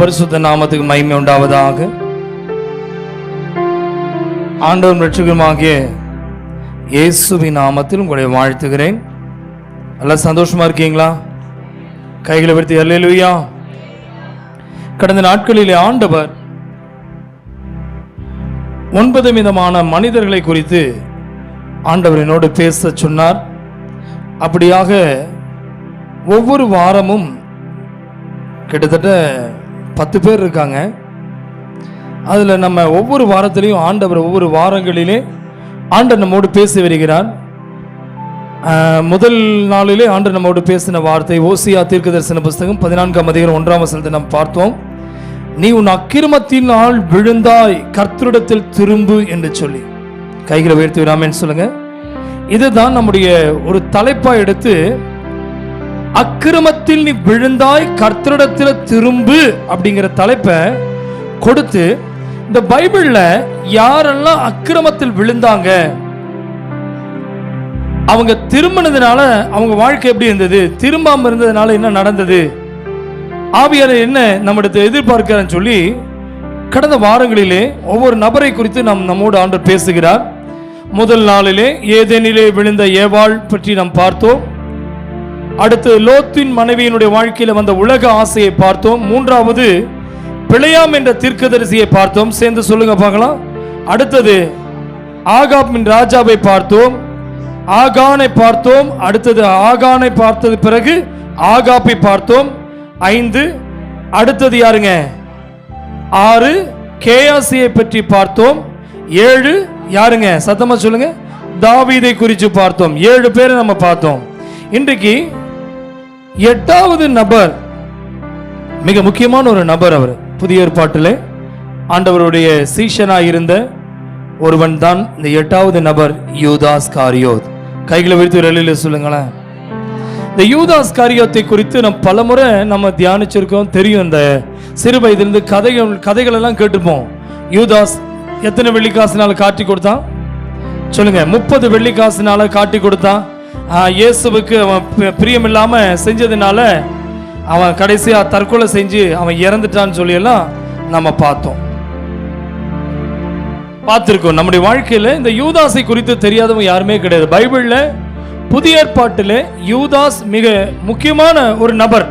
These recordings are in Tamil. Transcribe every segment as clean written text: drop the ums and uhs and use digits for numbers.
பரிசுத்த நாமத்துக்கு மகிமை உண்டாவதாக. ஆண்டவரும் இரட்சகருமாகிய இயேசுவின் நாமத்தில் உங்களை வாழ்த்துகிறேன். எல்லாம் சந்தோஷமா இருக்கீங்களா? கைகளை உயர்த்தி அல்லேலூயா. கடந்த நாட்களிலே ஆண்டவர் 9 விதமான மனிதர்களை குறித்து ஆண்டவர் என்னோடு பேச சொன்னார். அப்படியாக ஒவ்வொரு வாரமும் கிட்டத்தட்ட 10 பேர் இருக்காங்க. அதில் நம்ம ஒவ்வொரு வாரத்திலையும் ஆண்டவர் ஒவ்வொரு வாரங்களிலே ஆண்டவர் நம்மோடு பேசி வருகிறார். முதல் நாளிலே ஆண்டவர் நம்மோடு பேசின வார்த்தை ஓசியா தீர்க்கதரிசன புஸ்தகம் 14ஆம் அதிகாரம் 1ஆம் வசனத்தை நாம் பார்த்தோம். நீ உன் அக்கிரமத்தினால் விழுந்தாய், கர்த்தரிடத்தில் திரும்பு என்று சொல்லி. கைகளை உயர்த்தி விடாமன்னு சொல்லுங்க. இதுதான் நம்முடைய ஒரு தலைப்பா எடுத்து, அக்கிரமத்தில் நீ விழுந்தாய், கர்த்தரிடத்தில் திரும்பு அப்படிங்கிற தலைப்பை கொடுத்து, இந்த பைபிள்ல யாரெல்லாம் அக்கிரமத்தில் விழுந்தாங்க, அவங்க திரும்பினதுனால அவங்க வாழ்க்கை எப்படி இருந்தது, திரும்பாம இருந்ததுனால என்ன நடந்தது, ஆவியானவர் என்ன நம்மிடத்தை எதிர்பார்க்கிறான்னு சொல்லி கடந்த வாரங்களிலே ஒவ்வொரு நபரை குறித்து நம்மோடு ஆண்டவர் பேசுகிறார். முதல் நாளிலே ஏதேனிலே விழுந்த ஏவாள் பற்றி நாம் பார்த்தோம். அடுத்து லோத்தின் மனைவியினுடைய வாழ்க்கையில் வந்த உலக ஆசையை பார்த்தோம். மூன்றாவது பிழையாம் என்ற தீர்க்கதரிசியை பார்த்தோம். சேர்ந்து சொல்லுங்க பார்க்கலாம். அடுத்தது ஆகாபின் ராஜாவை பார்த்தோம், ஆகானை பார்த்தோம். அடுத்தது ஆகானை பார்த்தது பிறகு ஆகாப்பை பார்த்தோம். 5 அடுத்தது யாருங்க? 6 கேயாசியை பற்றி பார்த்தோம். 7 யாருங்க? சத்தமா சொல்லுங்க. தாவீதை குறித்து பார்த்தோம். 7 பேரை நம்ம பார்த்தோம். இன்றைக்கு 8வது நபர், மிக முக்கியமான ஒரு நபர். அவர் புதிய ஏற்பாட்டில் ஆண்டவருடைய சீஷனாக இருந்த ஒருவன் தான் இந்த 8வது நபர், யூதாஸ் காரியோத். கைகளை விரித்து வெளியில சொல்லுங்களேன். இந்த யூதாஸ் காரியோத்தை குறித்து நம்ம பலமுறை நம்ம தியானிச்சிருக்கோம். தெரியும், இந்த சிறு வயதிலிருந்து கதைகள் எல்லாம் கேட்டுப்போம். யூதாஸ் எத்தனை வெள்ளிக்காசுனால காட்டி கொடுத்தான் சொல்லுங்க? 30 வெள்ளிக்காசுனால காட்டி கொடுத்தான். இயேசுவுக்கு அவன் பிரியமில்லாம செஞ்சதுனால அவன் கடைசியா தற்கொலை செஞ்சு அவன் இறந்துட்டான்னு சொல்லி எல்லாம் நம்ம பார்த்திருக்கோம். நம்முடைய வாழ்க்கையில இந்த யூதாஸை குறித்து தெரியாதவங்க யாருமே கிடையாது. பைபிள்ல புதிய ஏற்பாட்டில் யூதாஸ் மிக முக்கியமான ஒரு நபர்.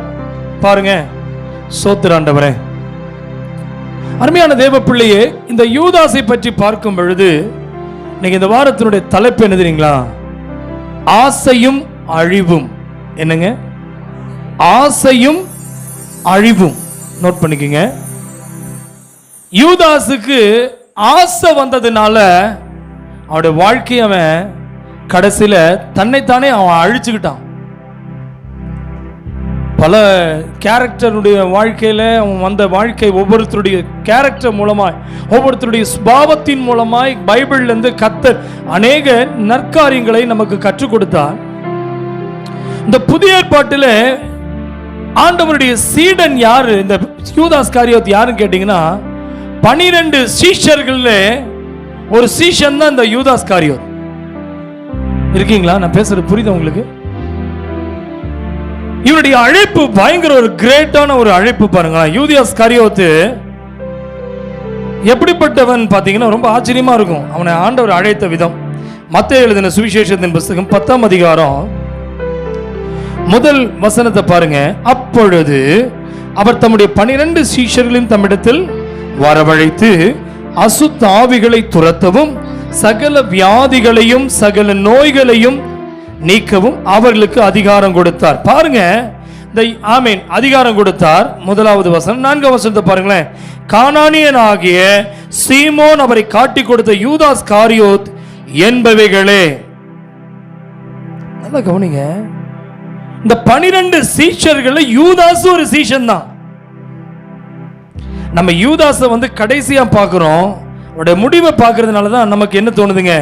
பாருங்க, சோத்திராண்டவரே, அருமையான தேவ பிள்ளையே, இந்த யூதாஸை பற்றி பார்க்கும் பொழுது இன்னைக்கு இந்த வாரத்தினுடைய தலைப்பு என்ன தெரியுங்களா? ஆசையும் அழிவும். என்னங்க? ஆசையும் அழிவும். நோட் பண்ணிக்கங்க. யூதாஸுக்கு ஆசை வந்ததுனால அவனுடைய வாழ்க்கையை அவன் கடைசியில தன்னைத்தானே அவன் அழிச்சுக்கிட்டான். பல கேரக்டருடைய வாழ்க்கையில அவன் வந்த வாழ்க்கை ஒவ்வொருத்தருடைய கேரக்டர் மூலமாய், ஒவ்வொருத்தருடைய சுபாவத்தின் மூலமாய் பைபிள்ல இருந்து கர்த்தர் அநேக நற்காரியங்களை நமக்கு கற்றுக் கொடுத்தார். இந்த புதிய ஏற்பாட்டில் ஆண்டவருடைய சீடன் யாரு? இந்த யூதாஸ் காரியோத் யாருன்னு கேட்டீங்கன்னா, 12 சீஷர்கள்ல ஒரு சீஷன் தான் இந்த யூதாஸ் காரியோத். இருக்கீங்களா? நான் பேசுறது புரியுது உங்களுக்கு? இவருடைய அழைப்பு பயங்கர ஒரு கிரேட்டான ஒரு அழைப்பு. பாருங்க, யூதாஸ் காரியோத்து எப்படிப்பட்டவன் பார்த்தீங்கன்னா ரொம்ப ஆச்சரியமா இருக்கும். அவனை ஆண்டவர் அழைத்த விதம். மத்தேயு எழுதின சுவிசேஷத்தின் புஸ்தகம் 10ஆம் அதிகாரம் முதல் வசனத்தை பாருங்க. அப்பொழுது அவர் தம்முடைய 12 சீஷர்களையும் தம்மிடத்தில் வரவழைத்து அசுத்த ஆவிகளை துரத்தவும் சகல வியாதிகளையும் சகல நோய்களையும் நீக்கவும் அவர்களுக்கு அதிகாரம் கொடுத்தார். பாருங்க, இந்த ஆமீன் அதிகாரம் கொடுத்தார். முதலாவது வசனம். 4ஆம் வசனத்தை பாருங்களேன். கானானியன் ஆகிய சீமோன் அவரை காட்டி கொடுத்த யூதாஸ் காரியோத் என்பவைகளே. நல்லா கவனிங்க. இந்த 12 சீஷர்கள் யூதாஸ் ஒரு சீஷன் தான். நம்ம யூதாஸை கடைசியா பார்க்கிறோம். அவருடைய முடிவை பார்க்கறதுனால தான் நமக்கு என்ன தோணுதுங்க?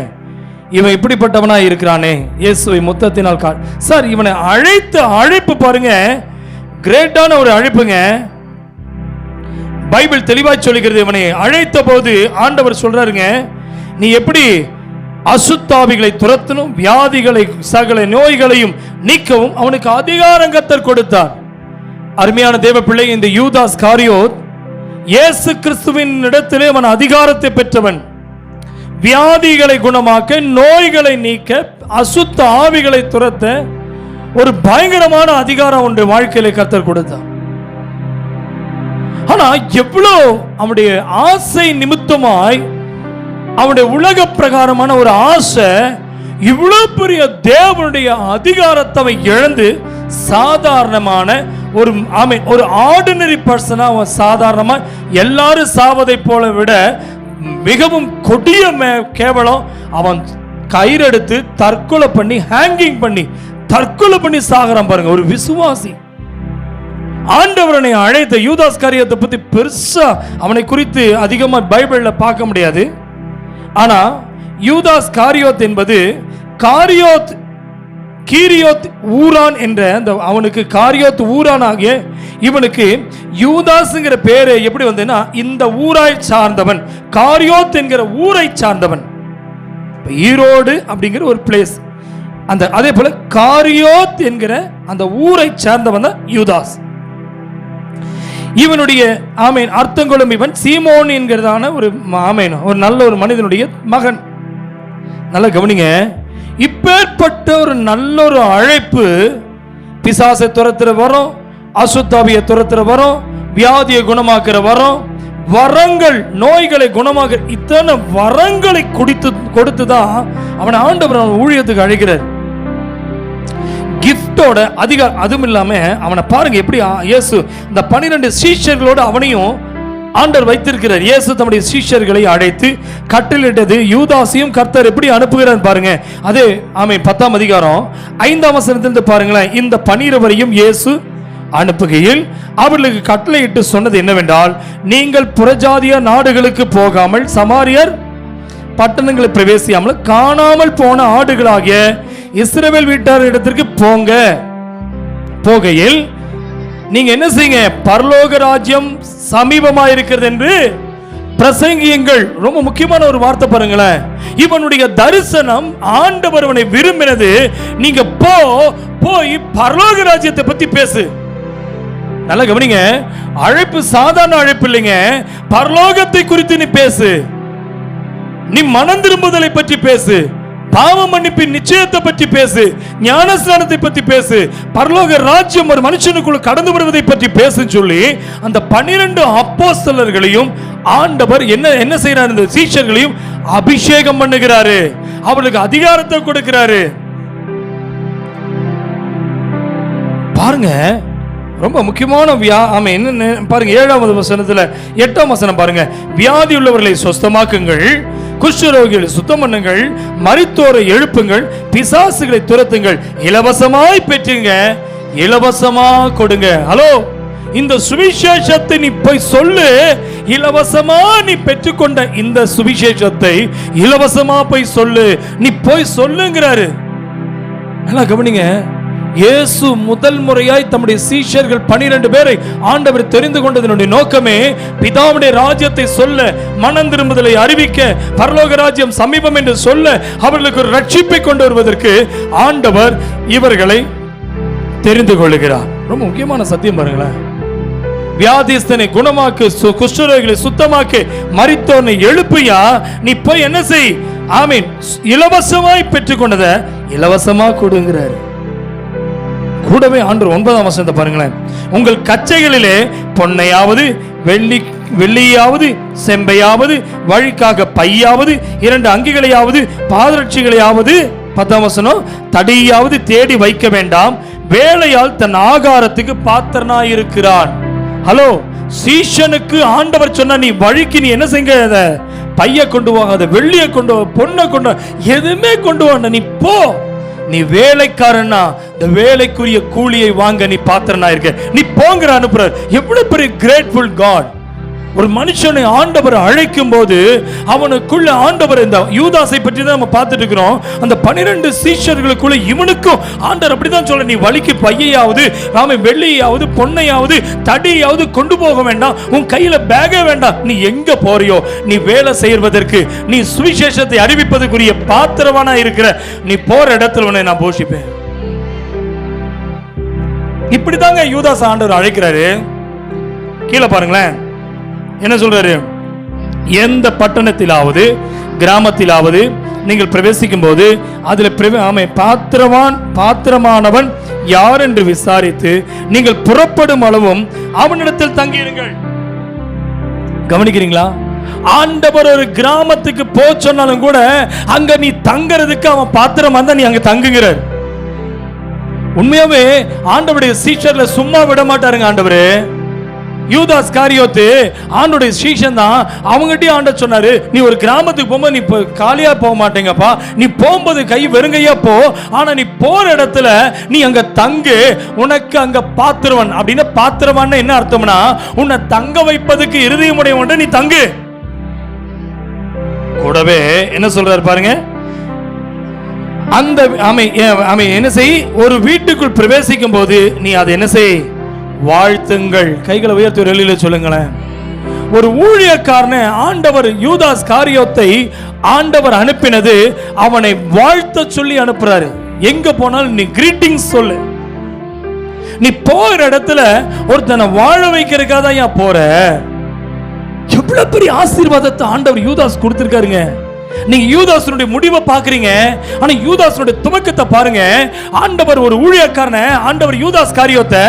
இவன் இப்படிப்பட்டவனா இருக்கிறானே, இயேசுவை முத்தத்தினால் சார், இவனை அழைத்த அழைப்பு பாருங்க, கிரேட்டான ஒரு அழைப்புங்க. பைபிள் தெளிவாய் சொல்லுகிறது. இவனை அழைத்த போது ஆண்டவர் சொல்றாருங்க, நீ எப்படி அசுத்தாவிகளை துரத்தணும், வியாதிகளை சகல நோய்களையும் நீக்கவும் அவனுக்கு அதிகாரம் கர்த்தர் கொடுத்தார். அருமையான தேவ பிள்ளை, இந்த யூதாஸ் காரியோத் இயேசு கிறிஸ்துவின் இடத்திலே அவன் அதிகாரத்தை பெற்றவன். வியாதிகளை குணமாக்க, நோய்களை நீக்க, அசுத்த ஆவிகளை துரத்த ஒரு பயங்கரமான அதிகாரம் உண்டு வாழ்க்கையில கர்த்தர் கொடுத்தார். ஆனா எவ்வளவு அவனுடைய ஆசை நிமித்தமாய், அவனுடைய உலக பிரகாரமான ஒரு ஆசை, இவ்வளவு பெரிய தேவனுடைய அதிகாரத்தை அவன் இழந்து சாதாரணமான ஒரு ஆர்டினரி பர்சனா அவன் சாதாரணமா எல்லாரும் சாவதை போல விட மிகவும் கொடிய கேவலம், அவன் கயிறெடுத்து தற்கொலை பண்ணி, ஹேங்கிங் பண்ணி தற்கொலை பண்ணி சாகறான் பாருங்க. ஒரு விசுவாசி. ஆண்டவரனை அழைத்த யூதாஸ் காரியத்தை பத்தி பெருசா அவனை குறித்து அதிகமா பைபிள்ல பார்க்க முடியாது. ஆனா யூதாஸ் காரியோத் என்பது கீரியோத் ஊரான் என்ற அவனுக்கு காரியோத் ஊரான் ஆகிய இவனுக்கு யூதாஸ்ங்கிற பேரு எப்படி வந்ததுன்னா, இந்த ஊராய் சார்ந்தவன், காரியோத் என்கிற ஊரை சார்ந்தவன். ஈரோடு அப்படிங்கிற ஒரு பிளேஸ், அதே போல காரியோத் என்கிற அந்த ஊரை சார்ந்தவன் தான் யூதாஸ். இவனுடைய அர்த்தங்களும் இவன் சீமோன் என்கிறதான ஒரு நல்ல ஒரு மனிதனுடைய மகன். நல்லா கவனிங்க, இப்பேற்பட்ட ஒரு நல்ல ஒரு அழைப்பு, பிசாசை துரத்துற வரும், அசுத்தாவியை துரத்துற வரும், வியாதியை குணமாக்குற வரும், வரங்கள், நோய்களை குணமாக்குற இத்தனை வரங்களை கொடுத்துதான் அவனை ஆண்டவர் அவன் ஊழியத்துக்கு அழைக்கிறார். கிஃப்டோட அதிகாரம். அதுவும் இல்லாம அவனை பாருங்க எப்படி இயேசு இந்த 12 சீஷர்களோடு அவனையும் ஆண்டவர் வைத்திருக்கிறார். இயேசு தம்முடைய சீஷர்களை அழைத்து கட்டளையிட்டது யூதாசையும் கர்த்தர் எப்படி அனுப்புகிறார் பாருங்க. அதே 10ஆம் அதிகாரம் 5ஆம் வசனத்திலிருந்து பாருங்களேன். இந்த 12 இயேசு அனுப்புகையில் அவர்களுக்கு கட்டளையிட்டு சொன்னது என்னவென்றால், நீங்கள் புறஜாதிய நாடுகளுக்கு போகாமல் சமாரியர் பட்டணங்களை பிரவேசியாமல் காணாமல் போன ஆடுகளாகிய இஸ்ரவேல் வீட்டார் இடத்திற்கு போங்க. போகையில் நீங்க என்ன செய்யுங்க, பரலோக ராஜ்யம் சமீபமாக இருக்கிறது என்று பிரசங்கியுங்கள். ரொம்ப முக்கியமான ஒரு வார்த்தை பாருங்களேன். இவனுடைய தரிசனம், ஆண்டவர் அவனை விரும்பினது, நீங்க போய் பரலோக ராஜ்யத்தை பத்தி பேசு. நல்லா கவனிங்க, அழைப்பு சாதாரண அழைப்பு இல்லைங்க. பரலோகத்தை குறித்து நீ பேசு. நீ மனம் திரும்புதலை பற்றி பேசு, பாவ மன்னிப்பின் நிச்சயத்தை பற்றி பேசு, ஞானஸ்நானத்தை பற்றி பேசு, பரலோக ராஜ்யம் ஒரு மனுஷனுக்குள்ள கடந்து வருவதை பற்றி பேசுன்னு சொல்லி அந்த 12 அப்போஸ்தலர்களையும் ஆண்டவர் என்ன செய்யறாரு, இந்த சீஷர்களையும் அபிஷேகம் பண்ணுகிறாரு, அவர்களுக்கு அதிகாரத்தை கொடுக்கிறாரு. பாருங்க, ரொம்ப முக்கியமான என்ன பாருங்க. 7ஆவது வசனத்துல 8ஆம் வசனம் பாருங்க. வியாதி உள்ளவர்களை சொஸ்தமாக்குங்கள், குஷ்டரோகிகளை சுத்தம் பண்ணுங்கள், மரித்தோரை எழுப்புங்கள், பிசாசுகளை துரத்துங்கள், இலவசமாய் பெற்றுங்க, இலவசமா கொடுங்க. ஹலோ, இந்த சுவிசேஷத்தை நீ போய் சொல்லு. இலவசமா நீ பெற்றுக்கொண்ட இந்த சுவிசேஷத்தை இலவசமா போய் சொல்லு. நீ போய் சொல்லுங்கிறாரு. நல்லா கவனிங்க, இயேசு முதல் முறையாய் தம்முடைய சீஷர்கள் 12 பேரை ஆண்டவர் தெரிந்து கொண்டதனுடைய நோக்கமே பிதாவுடைய ராஜ்யத்தை சொல்ல, மனம் திரும்புதலை அறிவிக்க, பரலோக ராஜ்யம் சமீபம் என்று சொல்ல, அவர்களுக்கு ஒரு ரட்சிப்பை கொண்டு வருவதற்கு ஆண்டவர் இவர்களை தெரிந்து கொள்கிறார். ரொம்ப முக்கியமான சத்தியம் பாருங்களேன். வியாதிஸ்தனை குணமாக்கு, குஷ்டரோகிகளை சுத்தமாக்கு, மரித்தோனை எழுப்பியா, நீ போய் என்ன செய், இலவசமாய் பெற்றுக்கொண்டதை இலவசமா கொடுங்கிறார். கூடவே ஆண்டவர் 9ஆம் வசனத்தை பாருங்களேன். உங்கள் கச்சைகளிலே பொன்னையாவது வெள்ளியாவது செம்பையாவது, வழிக்காக பையாவது, 2 அங்கிகளையாவது பாதரட்சிகளையாவது, 10ஆம் வசனம், தடியாவது தேடி வைக்க வேண்டாம், வேலையால் தன் ஆகாரத்துக்கு பாத்திரனாயிருக்கிறான். ஹலோ, சீஷனுக்கு ஆண்டவர் சொன்ன, நீ வழிக்கு நீ என்ன செய்ய, பைய கொண்டு போகாத, வெள்ளிய கொண்டு, பொண்ணை கொண்டு, எதுவுமே கொண்டு வாண்ட, நீ போ. நீ வேலைக்காரனா, இந்த வேலைக்குரிய கூலியை வாங்க நீ பாத்திரனா இருக்க, நீ போங்கிற அனுப்புறார். எவ்வளவு பெரிய கிரேட்ஃபுல் காட். ஒரு மனுஷனை ஆண்டவர் அழைக்கும் போது அவனுக்குள்ள ஆண்டவர், இந்த யூதாசை பற்றி தான் நம்ம பார்த்துட்டு இருக்கிறோம். அந்த 12 சீஷர்களுக்குள்ள இவனுக்கும் ஆண்டவர் அப்படிதான் சொல்ல, நீ வழிக்கு பையாவது, வெள்ளியாவது, பொன்னையாவது, தடியாவது கொண்டு போக வேண்டாம், உன் கையில பேகே வேண்டாம். நீ எங்க போறியோ, நீ வேலை செய்வதற்கு, நீ சுவிசேஷத்தை அறிவிப்பதற்குரிய பாத்திரவானா இருக்கிற, நீ போற இடத்துல உன்னை நான் போஷிப்பேன். இப்படிதாங்க யூதாஸ் ஆண்டவர் அழைக்கிறாரு. கீழே பாருங்களேன், என்ன சொல்றாரு? எந்த பட்டணத்திலாவது கிராமத்திலாவது நீங்கள் பிரவேசிக்கும் போது அதில் பாத்திரமானவன் யார் என்று விசாரித்து நீங்கள் புறப்படும் அளவும் அவனிடத்தில் தங்கியிருங்கள். கவனிக்கிறீங்களா? ஆண்டவர் ஒரு கிராமத்துக்கு போ சொன்னாலும் கூட அங்க நீ தங்கறதுக்கு அவன் பாத்திரம் வந்தா நீ அங்க தங்குகிறார். உண்மையாவே ஆண்டவருடைய சீஷர்ல சும்மா விட மாட்டாருங்க ஆண்டவரு. யூதாஸ் காரியோத்து ஆண்டோடைய சீஷன் தான். அவங்ககிட்டயும் ஆண்டவர் சொன்னாரு, நீ ஒரு கிராமத்துக்கு போகும்போது நீ காலியா போக மாட்டேங்கப்பா, நீ போகும்போது கை வெறுங்கையா போ, ஆனா நீ போற இடத்துல நீ அங்க தங்கு, உனக்கு அங்க பாத்திரவன். அப்படின்னா பாத்திரவான் என்ன அர்த்தம்னா, உன்னை தங்க வைப்பதுக்கு இருதயமுடையவன் நீ தங்கு. கூடவே என்ன சொல்றாரு பாருங்க, அந்த என்ன செய், ஒரு வீட்டுக்குள் பிரவேசிக்கும் போது நீ அதை என்ன செய், வாழ்த்துங்கள். கைகளை உயர்த்தி ஒரு வெளியில சொல்லுங்களேன். ஒரு ஊழியக்காரனை ஆண்டவர் யூதாஸ் காரியோத்தை ஆண்டவர் அனுப்பினது அவனை வாழ்த்த சொல்லி அனுப்புறாரு. எங்க போனாலும் நீ கிரீட்டிங்ஸ் சொல்லு. நீ போற இடத்துல ஒருத்தனை வாழ வைக்கிறதுக்காக தான் போற. எவ்வளவு பெரிய ஆசீர்வாதத்தை ஆண்டவர் யூதாஸ் கொடுத்திருக்காருங்க. நீங்க யூதாசனுடைய முடிவை பாக்குறீங்க, ஆனா யூதாசனுடைய துவக்கத்தை பாருங்க. ஆண்டவர் ஒரு ஊழியக்காரனை, ஆண்டவர் யூதாஸ் காரியோத்தை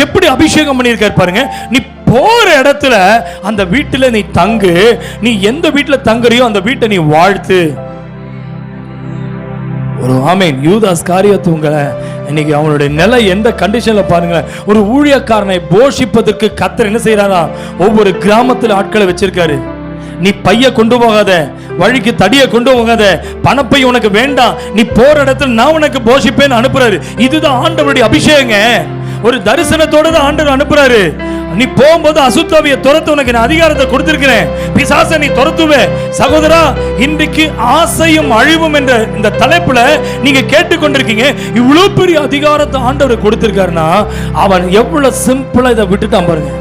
எப்படி அபிஷேகம் பண்ணியிருக்காரு பாருங்க. நீ போற இடத்துல அந்த வீட்டுல நீ தங்கு, நீ எந்த வீட்டுல தங்குறியோ அந்த வீட்டை நீ வாழ்த்து. ஒரு ஆமேன். யூதாஸ் காரியோத்து உங்களை இன்னைக்கு அவனுடைய நிலை எந்த கண்டிஷன்ல பாருங்க. ஒரு ஊழியக்காரனை போஷிப்பதற்கு கர்த்தர் என்ன செய்யறாரா, ஒவ்வொரு கிராமத்தில் ஆட்களை வச்சிருக்காரு. நீ பைய கொண்டு போகாத, வழிக்கு தடிய கொண்டு போகாத, பணப்பை உனக்கு வேண்டாம், நீ போற இடத்துல நான் உனக்கு போஷிப்பேன்னு அனுப்புறாரு. இதுதான் ஆண்டவருடைய அபிஷேகங்க. ஒரு தரிசனத்தோட தான் ஆண்டவர் அனுப்புறாரு. நீ போகும்போது அசுத்தாவிய துரத்து உனக்கு நான் அதிகாரத்தை கொடுத்திருக்கிறேன், பிசாசை நீ துரத்துவே. சகோதரா, இன்றைக்கு ஆசையும் அழிவும் என்ற இந்த தலைப்புல நீங்க கேட்டுக்கொண்டிருக்கீங்க. இவ்வளவு பெரிய அதிகாரத்தை ஆண்டவர் கொடுத்திருக்காருன்னா அவன் எவ்வளவு சிம்பிளா இதை விட்டுட்டான் பாருங்க.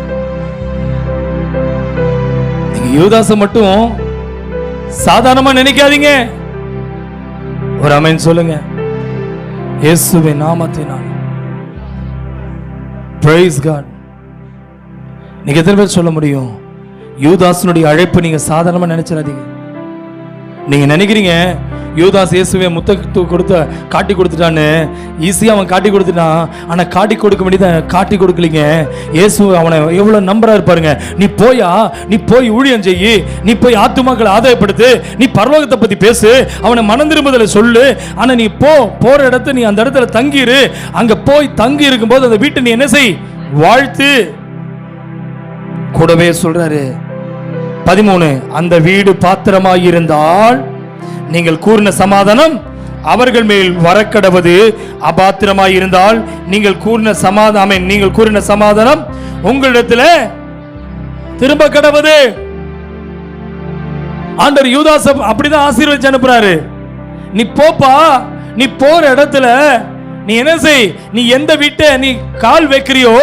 யூதாச மட்டும் சாதாரணமா நினைக்காதீங்க. ஒரு ஆமென் சொல்லுங்க. இயேசுவின் நாமத்தினால் பிரைஸ் காட். நீங்க எத்தனை பேர் சொல்ல முடியும், யூதாசனுடைய அழைப்பு நீங்க சாதாரணமா நினைச்சிடாதீங்க. நீங்க நினைக்கிறீங்க யூதாஸ் இயேசுவை முத்தத்து கொடுத்த காட்டி கொடுத்துட்டான்னு, ஈஸியா அவன் காட்டி கொடுத்துட்டான். ஆனா காட்டி கொடுக்க வேண்டியதை காட்டி கொடுக்கலீங்க. இயேசு அவனை எவ்வளவு நம்புறாரு பாருங்க. நீ போயா, நீ போய் ஊழியம் செய்யி, நீ போய் ஆத்துமாக்களை ஆதாயப்படுத்து, நீ பரலோகத்தை பத்தி பேசு, அவனை மனம் திரும்புதலை சொல்லு. ஆனா நீ போற இடத்துல நீ அந்த இடத்துல தங்கிரு. அங்க போய் தங்கி இருக்கும் போது அந்த வீட்டை நீ என்ன செய், வாழ்த்து. கூடவே சொல்றாரு 13, அந்த வீடு பாத்திரமாய் இருந்தால் நீங்கள் கூறின சமாதானம் அவர்கள் மேல் வரக்கடவது, அபாத்திரமாய் இருந்தால் நீங்கள் கூறின சமாதானம் உங்களிடத்துல திரும்ப கடவது. ஆண்டவர் யூதாஸ் அப்படிதான் ஆசீர்வதிச்சு அனுப்புறாரு. நீ போப்பா, நீ போற இடத்துல நீ என்ன செய், நீ எந்த வீட்டை நீ கால் வைக்கிறியோ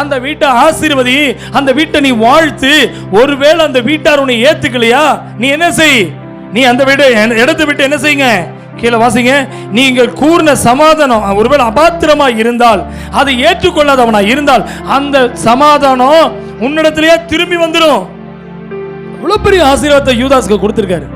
அந்த வீட்டை ஆசீர்வதி, அந்த வீட்டை நீ வாழ்த்து. ஒருவேளை அந்த வீட்டார் உன்னை ஏத்துக்கலையா, நீ என்ன செய், நீ அந்த வீட்டை இடத்தை விட்டு என்ன செய்யுங்க, கீழே வாசிங்க. நீங்கள் கூறின சமாதானம் ஒருவேளை அபாத்திரமா இருந்தால், அதை ஏற்றுக்கொள்ளாதவனா இருந்தால், அந்த சமாதானம் உன்னிடத்திலேயே திரும்பி வந்துடும். இவ்வளவு பெரிய ஆசீர்வாதத்தை யூதாஸ்க்கு கொடுத்திருக்காரு.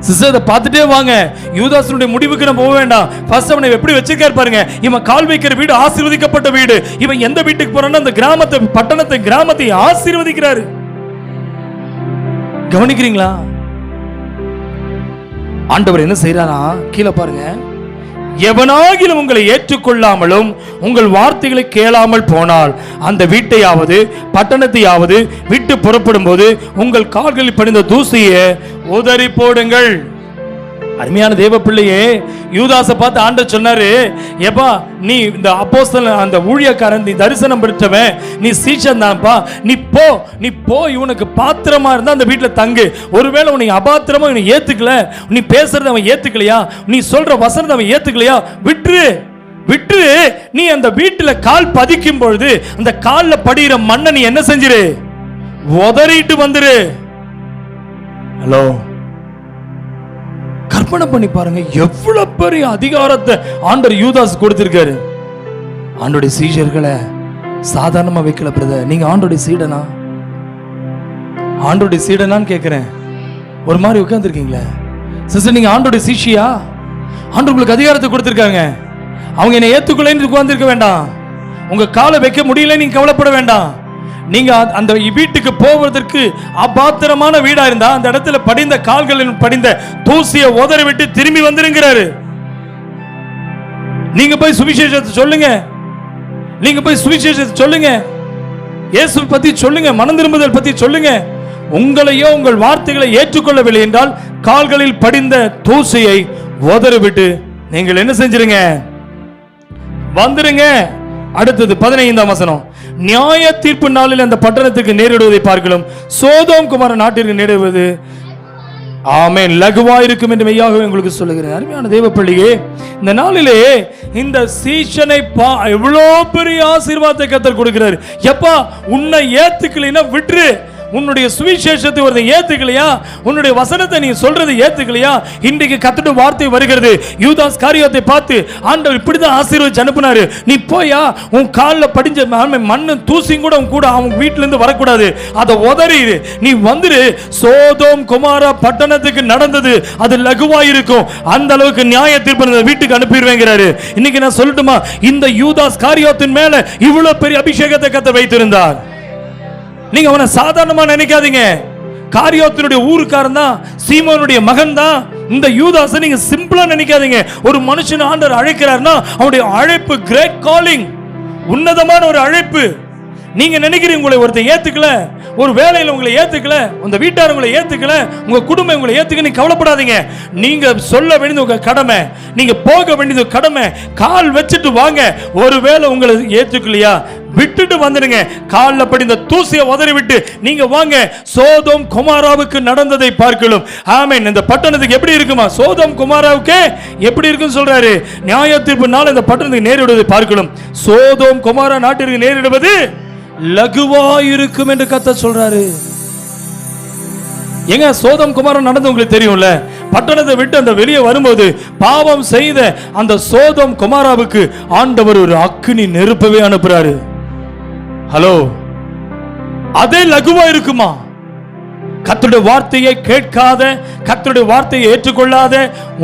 சிஸ்டர், இதை பார்த்துட்டே வாங்க. யூதாசனுடைய முடிவுக்கு நம்ம போக வேண்டாம். ஃபர்ஸ்ட் அவனை எப்படி வச்சிருக்காரு பாருங்க. இவன் கால் வைக்கிற வீடு ஆசீர்வதிக்கப்பட்ட வீடு. இவன் எந்த வீட்டுக்கு போறான்னு அந்த கிராமத்தை, பட்டணத்தை, கிராமத்தை ஆசீர்வதிக்கிறாரு. கவனிக்கிறீங்களா? ஆண்டவர் என்ன செய்யறாரா, கீழே பாருங்க. எவனாகிலும் உங்களை ஏற்றுக்கொள்ளாமலும் உங்கள் வார்த்தைகளை கேளாமல் போனால் அந்த வீட்டையாவது பட்டணத்தையாவது விட்டு புறப்படும் போது உங்கள் கால்களில் படிந்த தூசியை உதறி போடுங்கள். அருமையான தேவ பிள்ளையே, யூதாசை பார்த்து ஆண்டவர் சொன்னாரு, ஏப்பா நீ இந்த அப்போஸ்தலன், அந்த ஊழியக்காரன், நீ தரிசனம் பெற்றவன், நீ சீஷன் தான்ப்பா, நீ போ இவனுக்கு பாத்திரமா இருந்தா அந்த வீட்டில் தங்கு. ஒருவேளை உன்னை அபாத்திரமா இவனை ஏத்துக்கல, நீ பேசுறத அவன் ஏத்துக்கலையா, நீ சொல்ற வசனத்தை அவன் ஏத்துக்கலையா, விட்டு நீ அந்த வீட்டில் கால் பதிக்கும் பொழுது அந்த காலில் படிகிற மண்ணை நீ என்ன செஞ்சிரு, உதறிட்டு வந்துரு. ஹலோ, கற்பனை பண்ணி பாருங்க, எவ்வளவு பெரிய அதிகாரத்தை ஆண்டவர் யூதாஸ் கொடுத்திருக்காரு. ஆண்டோடைய சீஷர்களை சாதாரணமா வைக்கல பிரதர். நீங்க ஆண்டோடைய சீடனா? ஆண்டோடைய சீடனான்னு கேட்கிறேன். ஒரு மாதிரி உட்கார்ந்துருக்கீங்களே. சிஸ்டர், நீங்க ஆண்டோடைய சீஷியா? ஆண்டு உங்களுக்கு அதிகாரத்தை கொடுத்திருக்காங்க. அவங்க என்னை ஏத்துக்கொள்ளேன்னு உட்கார்ந்திருக்க வேண்டாம். உங்க காலை வைக்க முடியல, நீங்க கவலைப்பட வேண்டாம். நீங்க அந்த வீட்டுக்கு போவதற்கு அபாத்திரமான வீடா இருந்தா அந்த இடத்துல படிந்த கால்களில் படிந்த தூசியை உதறி விட்டு திரும்பி வந்துருங்கிறாரு. நீங்க போய் சுவிசேஷத்தை சொல்லுங்க. நீங்க போய் சுவிசேஷத்தை சொல்லுங்க. இயேசு பத்தி சொல்லுங்க. மனம் திரும்புதல் பத்தி சொல்லுங்க. உங்களையோ உங்கள் வார்த்தைகளை ஏற்றுக்கொள்ளவில்லை என்றால் கால்களில் படிந்த தூசியை உதறிவிட்டு நீங்கள் என்ன செஞ்சிருங்க? வந்துருங்க. அடுத்தது 15ஆம் வசனம். நியாய தீர்ப்பு நாளில் அந்த பட்டணத்துக்கு நேரிடுவதை பார்க்கலாம் சோதோம் குமார நாட்டிற்கு நேரிடுவது ஆமென் லகுவாயிருக்கும் என்று மெய்யாகவே உங்களுக்கு சொல்லுகிறேன். அருமையான தேவ பிள்ளையே, இந்த நாளிலே இந்த சீஷனை எவ்வளோ பெரிய ஆசீர்வாதத்தை கர்த்தர் கொடுக்கிறார். எப்பா, உன்னை ஏத்துக்கலைன்னா விட்டுரு. உன்னுடைய சுவிசேஷத்தை ஒரு ஏத்துக்கலையா, உன்னுடைய வசனத்தை நீ சொல்றது ஏத்துக்கலையா, இன்றைக்கு கர்த்தருடைய வார்த்தை வருகிறது. யூதாஸ் காரியோத்தை பார்த்து ஆண்டவர் இப்படிதான் ஆசீர்வதிச்சு அனுப்புனாரு. நீ போயா, உன் காலில் படிஞ்ச மண்ணு தூசியும் கூட உன் கூட அவங்க வீட்டுல இருந்து வரக்கூடாது, அதை உதறிடு, நீ வந்துரு. சோதோம் குமாரா பட்டணத்துக்கு நடந்தது அது லகுவாயிருக்கும். அந்த அளவுக்கு நியாய தீர்ப்பு வீட்டுக்கு அனுப்பிடுவேங்கிறாரு. இன்னைக்கு நான் சொல்லட்டுமா, இந்த யூதாஸ் காரியோத்தின் மேல இவ்வளவு பெரிய அபிஷேகத்தை கர்த்தர் வைத்திருந்தார். நீங்க அவனை சாதாரணமா நினைக்காதீங்க. காரியோத்தினுடைய ஊருக்காரன் தான், சீமோனுடைய மகன் தான். இந்த யூதாஸை நீங்க சிம்பிளா நினைக்காதீங்க. ஒரு மனுஷன் ஆண்டவர் அழைக்கிறார்னா அவருடைய அழைப்பு கிரேட் காலிங், உன்னதமான ஒரு அழைப்பு. நீங்க நினைக்கிறீங்க உங்களை ஒருத்தர் ஏத்துக்கல, ஒரு வேலையில் உங்களை ஏத்துக்கல, அந்த வீட்டார் உங்களை ஏத்துக்கல, உங்க குடும்பம் உங்களை ஏத்துக்க, நீங்க கவலைப்படாதீங்க. நீங்க சொல்ல வேண்டியது உங்க கடமை, நீங்க போக வேண்டியது கடமை. கால் வச்சுட்டு வாங்க. ஒருவேளை உங்களை ஏத்துக்கலையா, விட்டுட்டு வந்துடுங்க. காலில் படிந்த தூசியை உதறி விட்டு நீங்க வாங்க. சோதோம் குமாராவுக்கு நடந்ததை பார்க்கலாம். ஆமென். இந்த பட்டணத்துக்கு எப்படி இருக்குமா? சோதோம் குமாராவுக்கு எப்படி இருக்குன்னு சொல்றாரு. நியாய தீர்ப்பு நாள் இந்த பட்டணத்துக்கு நேரிடுவதை பார்க்கலாம். சோதோம் குமாரா நாட்டிற்கு நேரிடுவது லகுவாயிருக்கும் என்று கர்த்தர் சொல்றாரு. எங்க சோதம் குமாரன் நடந்து உங்களுக்கு தெரியும்ல. பட்டணத்தை விட்டு அந்த வெளியே வரும்போது பாவம் செய்த அந்த சோதம் குமாராவுக்கு ஆண்டவர் ஒரு அக்கினி நெருப்பவே அனுப்புறாரு. ஹலோ, அதே லகுவா இருக்குமா? கர்த்தருடைய வார்த்தையை கேட்காத, கர்த்தருடைய வார்த்தையை ஏற்றுக்கொள்ளாத,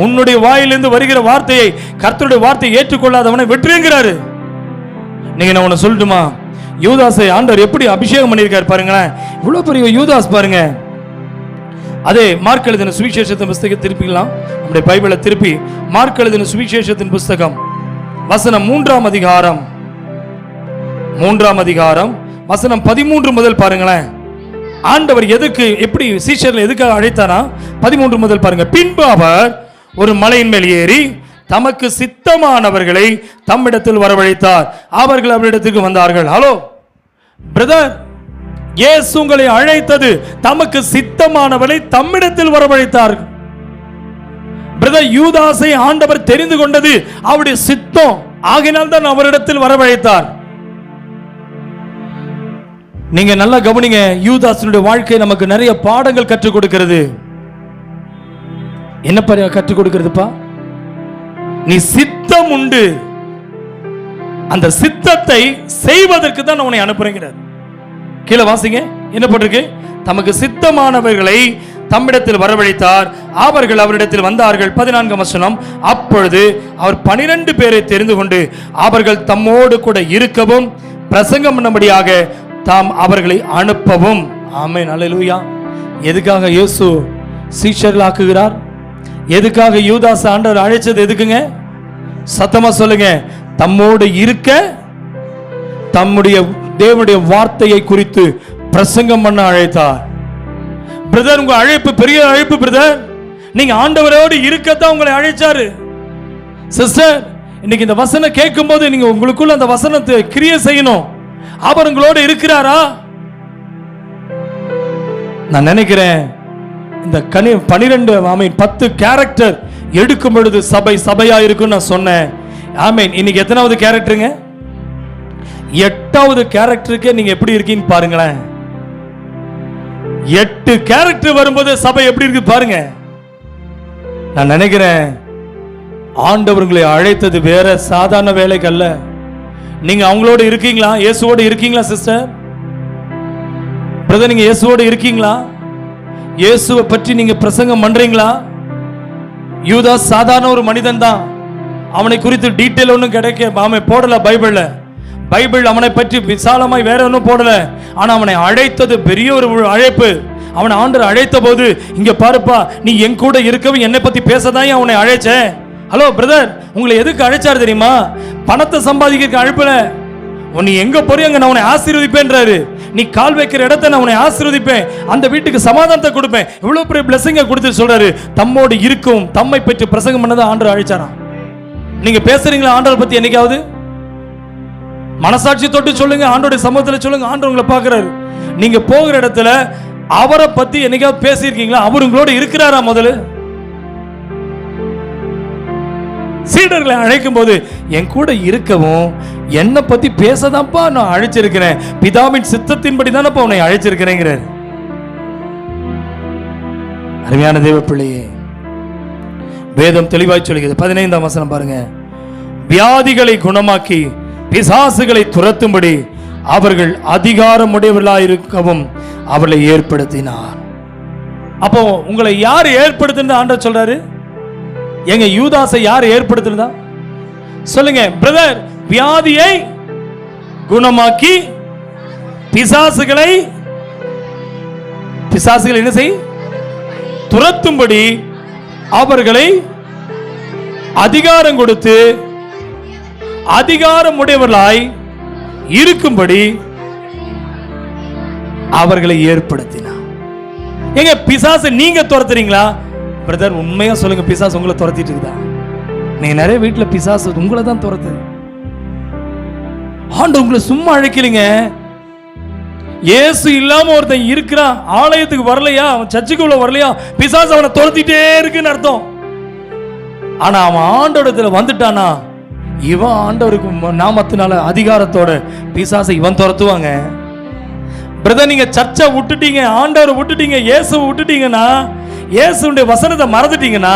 உன்னுடைய வாயிலிருந்து வருகிற வார்த்தையை, கர்த்தருடைய வார்த்தையை ஏற்றுக்கொள்ளாதவனை வெற்றுங்கிறாரு. நீங்க நான் உன்னை சொல்லட்டுமா, யூதாஸை ஆண்டவர் எப்படி அபிஷேகம் பண்ணியிருக்காரு பாருங்களேன். இவ்வளவு பெரிய யூதாஸ் பாருங்க. அதே மார்க் எழுதின சுவிசேஷத்தின் புஸ்தகம் திருப்பிக்கலாம். நம்முடைய பைபிளை திருப்பி மார்க் எழுதின சுவிசேஷத்தின் புஸ்தகம் வசனம் 3ஆம் அதிகாரம் வசனம் 13 முதல் பாருங்களேன். ஆண்டவர் எதுக்கு, எப்படி சீஷர்களை எதுக்காக அழைத்தாரா? 13 முதல் பாருங்க. பின்பு அவர் ஒரு மலையின் மேல் ஏறி தமக்கு சித்தமானவர்களை தம்மிடத்தில் வரவழைத்தார். அவர்கள் அவரிடத்துக்கு வந்தார்கள். ஹலோ பிரதர், இயேசு உங்களை அழைத்தது தமக்கு சித்தமானவர்களை தம்மிடத்தில் வரவழைத்தார். பிரதர், யூதாஸை ஆண்டவர் தெரிந்து கொண்டது அவருடைய சித்தம், ஆகினால் தான் அவரிடத்தில் வரவழைத்தார். நீங்க நல்லா கவனிங்க. யூதாஸினுடைய வாழ்க்கை நமக்கு நிறைய பாடங்கள் கற்றுக் கொடுக்கிறது. என்ன கற்றுக் கொடுக்கிறதுப்பா? நீ சித்தம் உண்டு, அந்த சித்தத்தை செய்வதற்கு தான் உன்னை அனுப்புறேங்கிறார். கீழே வாசிங்க, என்ன போட்டிருக்கு? தமக்கு சித்தமானவர்களை தம்மிடத்தில் வரவழைத்தார். அவர்கள் அவரிடத்தில் வந்தார்கள். 14ஆம் வசனம். அப்பொழுது அவர் 12 பேரை தெரிந்து கொண்டு அவர்கள் தம்மோடு கூட இருக்கவும் பிரசங்கம் பண்ணும்படியாக தாம் அவர்களை அனுப்பவும். ஆமென், அல்லேலூயா. எதுக்காக இயேசு சீஷர்களாக்குகிறார்? எதுக்காக யூதாஸ் ஆண்டவர் அழைச்சது? எதுக்குங்க? சத்தமா சொல்லுங்க. தம்மோடு இருக்க, தம்முடைய தேவனுடைய வார்த்தையை குறித்து பிரசங்கம் பண்ண அழைத்தார். பிரதர், உங்க அழைப்பு பெரிய அழைப்பு பிரதர். நீங்க ஆண்டவரோடு இருக்கத்தான் உங்களை அழைச்சாரு. சிஸ்டர், இன்னைக்கு இந்த வசனம் கேட்கும் போது நீங்க உங்களுக்குள்ள அந்த வசனத்தை கிரியை செய்யணும். அவர் உங்களோடு இருக்கிறாரா? நான் நினைக்கிறேன் இந்த 10 கேரக்டர் எடுக்கும் பொழுது சபையா இருக்கும் நான் சொன்னேன். ஆமென். இன்னைக்கு எத்தனாவது கேரக்டருங்க? 8வது கேரக்டருக்கு நீங்க எப்படி இருக்கீங்க பாருங்களேன். 8 கேரக்டர் வரும்போது சபை எப்படி இருக்கு பாருங்க. நான் நினைக்கிறேன் ஆண்டவர்களை அழைத்தது வேற சாதாரண வேலைக்கு அல்ல. நீங்க அவங்களோட இருக்கீங்களா? இயேசுவோட இருக்கீங்களா சிஸ்டர்? பிரதர், நீங்க இயேசுவோட இருக்கீங்களா? இயேசுவை பற்றி நீங்க பிரசங்கம் பண்றீங்களா? யூதாஸ் சாதாரண ஒரு மனிதன் தான். அவனை குறித்து டீட்டெயில் ஒன்றும் கிடைக்க அவன் போடல பைபிள் அவனை பற்றி விசாலமாய் வேற ஒன்றும் போடல. ஆனா அவனை அழைத்தது பெரிய ஒரு அழைப்பு. அவனை ஆண்டவர் அழைத்த போது, இங்க பாருப்பா, நீ என் கூட இருக்கவும் என்னை பத்தி பேசதான் அவனை அழைச்சேன். ஹலோ பிரதர், உங்களை எதுக்கு அழைச்சாரு தெரியுமா? பணத்தை சம்பாதிக்க அழைப்பல. நீ எங்க போறியோ அங்க நான் உன்னை ஆசீர்வதிப்பேன்றாரு. நீ கால் வைக்கிற இடத்தை நான் உன்னை ஆசீர்வதிப்பேன், அந்த வீட்டுக்கு சமாதானத்தை கொடுப்பேன். இவ்வளவு பெரிய பிளஸிங்க கொடுத்து சொல்றாரு. தம்மோடு இருக்கும் தம்மை பற்றி பிரசங்கம் பண்ணதை ஆண்டவர் அழைச்சாராம். நீங்க பேசுறீங்களா ஆண்டவரை பத்தி? என்னைக்காவது மனசாட்சி தொட்டு சொல்லுங்க, ஆண்டோட சமூகத்தில் சொல்லுங்க. ஆண்டவர் உங்களை பார்க்கிறாரு. நீங்க போகிற இடத்துல அவரை பத்தி என்னைக்காவது பேசியிருக்கீங்களா? அவர் உங்களோட இருக்கிறாரா? முதல்ல சீடர்களை அழைக்கும் போது, என் கூட இருக்கவும் என்னை பத்தி பேசதான்ப்பா நான் அழைச்சிருக்கிறேன், பிதாவின் சித்தத்தின்படி தானப்பா உன்னை அழைச்சிருக்கிறேங்கிறார். அருமையான தேவ பிள்ளையே, வேதம் தெளிவாய் சொல்கிறது. 15ஆம் வசனம் பாருங்க. வியாதிகளை குணமாக்கி பிசாசுகளை துரத்தும்படி அவர்கள் அதிகாரம் உடையவர்களாயிருக்கவும் அவர்களை ஏற்படுத்தினார். அப்போ உங்களை யார் ஏற்படுத்தினது ஆண்டவர் சொல்றாரு? எங்க யூதாசை யார் ஏற்படுத்தினதா சொல்லுங்க பிரதர். வியாதியை குணமாக்கி பிசாசுகளை என்ன செய்? துரத்தும்படி அவர்களை அதிகாரம் கொடுத்து அதிகாரம் உடையவர்களாய் இருக்கும்படி அவர்களை ஏற்படுத்தினார். எங்க பிசாசு நீங்க துரத்துறீங்களா? பிரதர் உண்மையா சொல்லுங்க, பிசாசு உங்களை துரத்திட்டு இருக்குதா? நீங்க நிறைய வீட்டுல பிசாசு உங்களை தான் துரத்துது. ஆண்டவர் உங்களை சும்மா அழைக்கலீங்க. இயேசு இல்லாம ஒருத்தன் இருக்கிறான், ஆலயத்துக்கு வரலையா, அவன் சர்ச்சுக்குள்ள வரலையா, பிசாசு அவனை துரத்திட்டே இருக்குன்னு அர்த்தம். ஆனா அவன் ஆண்டவரத்துல வந்துட்டானா, இவன் ஆண்டவருக்கு நாமத்தினால அதிகாரத்தோட பிசாசை இவன் துரத்துவாங்க. பிரதர், நீங்க சர்ச்சை விட்டுட்டீங்க, ஆண்டவரை விட்டுட்டீங்க, இயேசுவை விட்டுட்டீங்கன்னா, இயேசுடைய வசனத்தை மறந்துட்டீங்கன்னா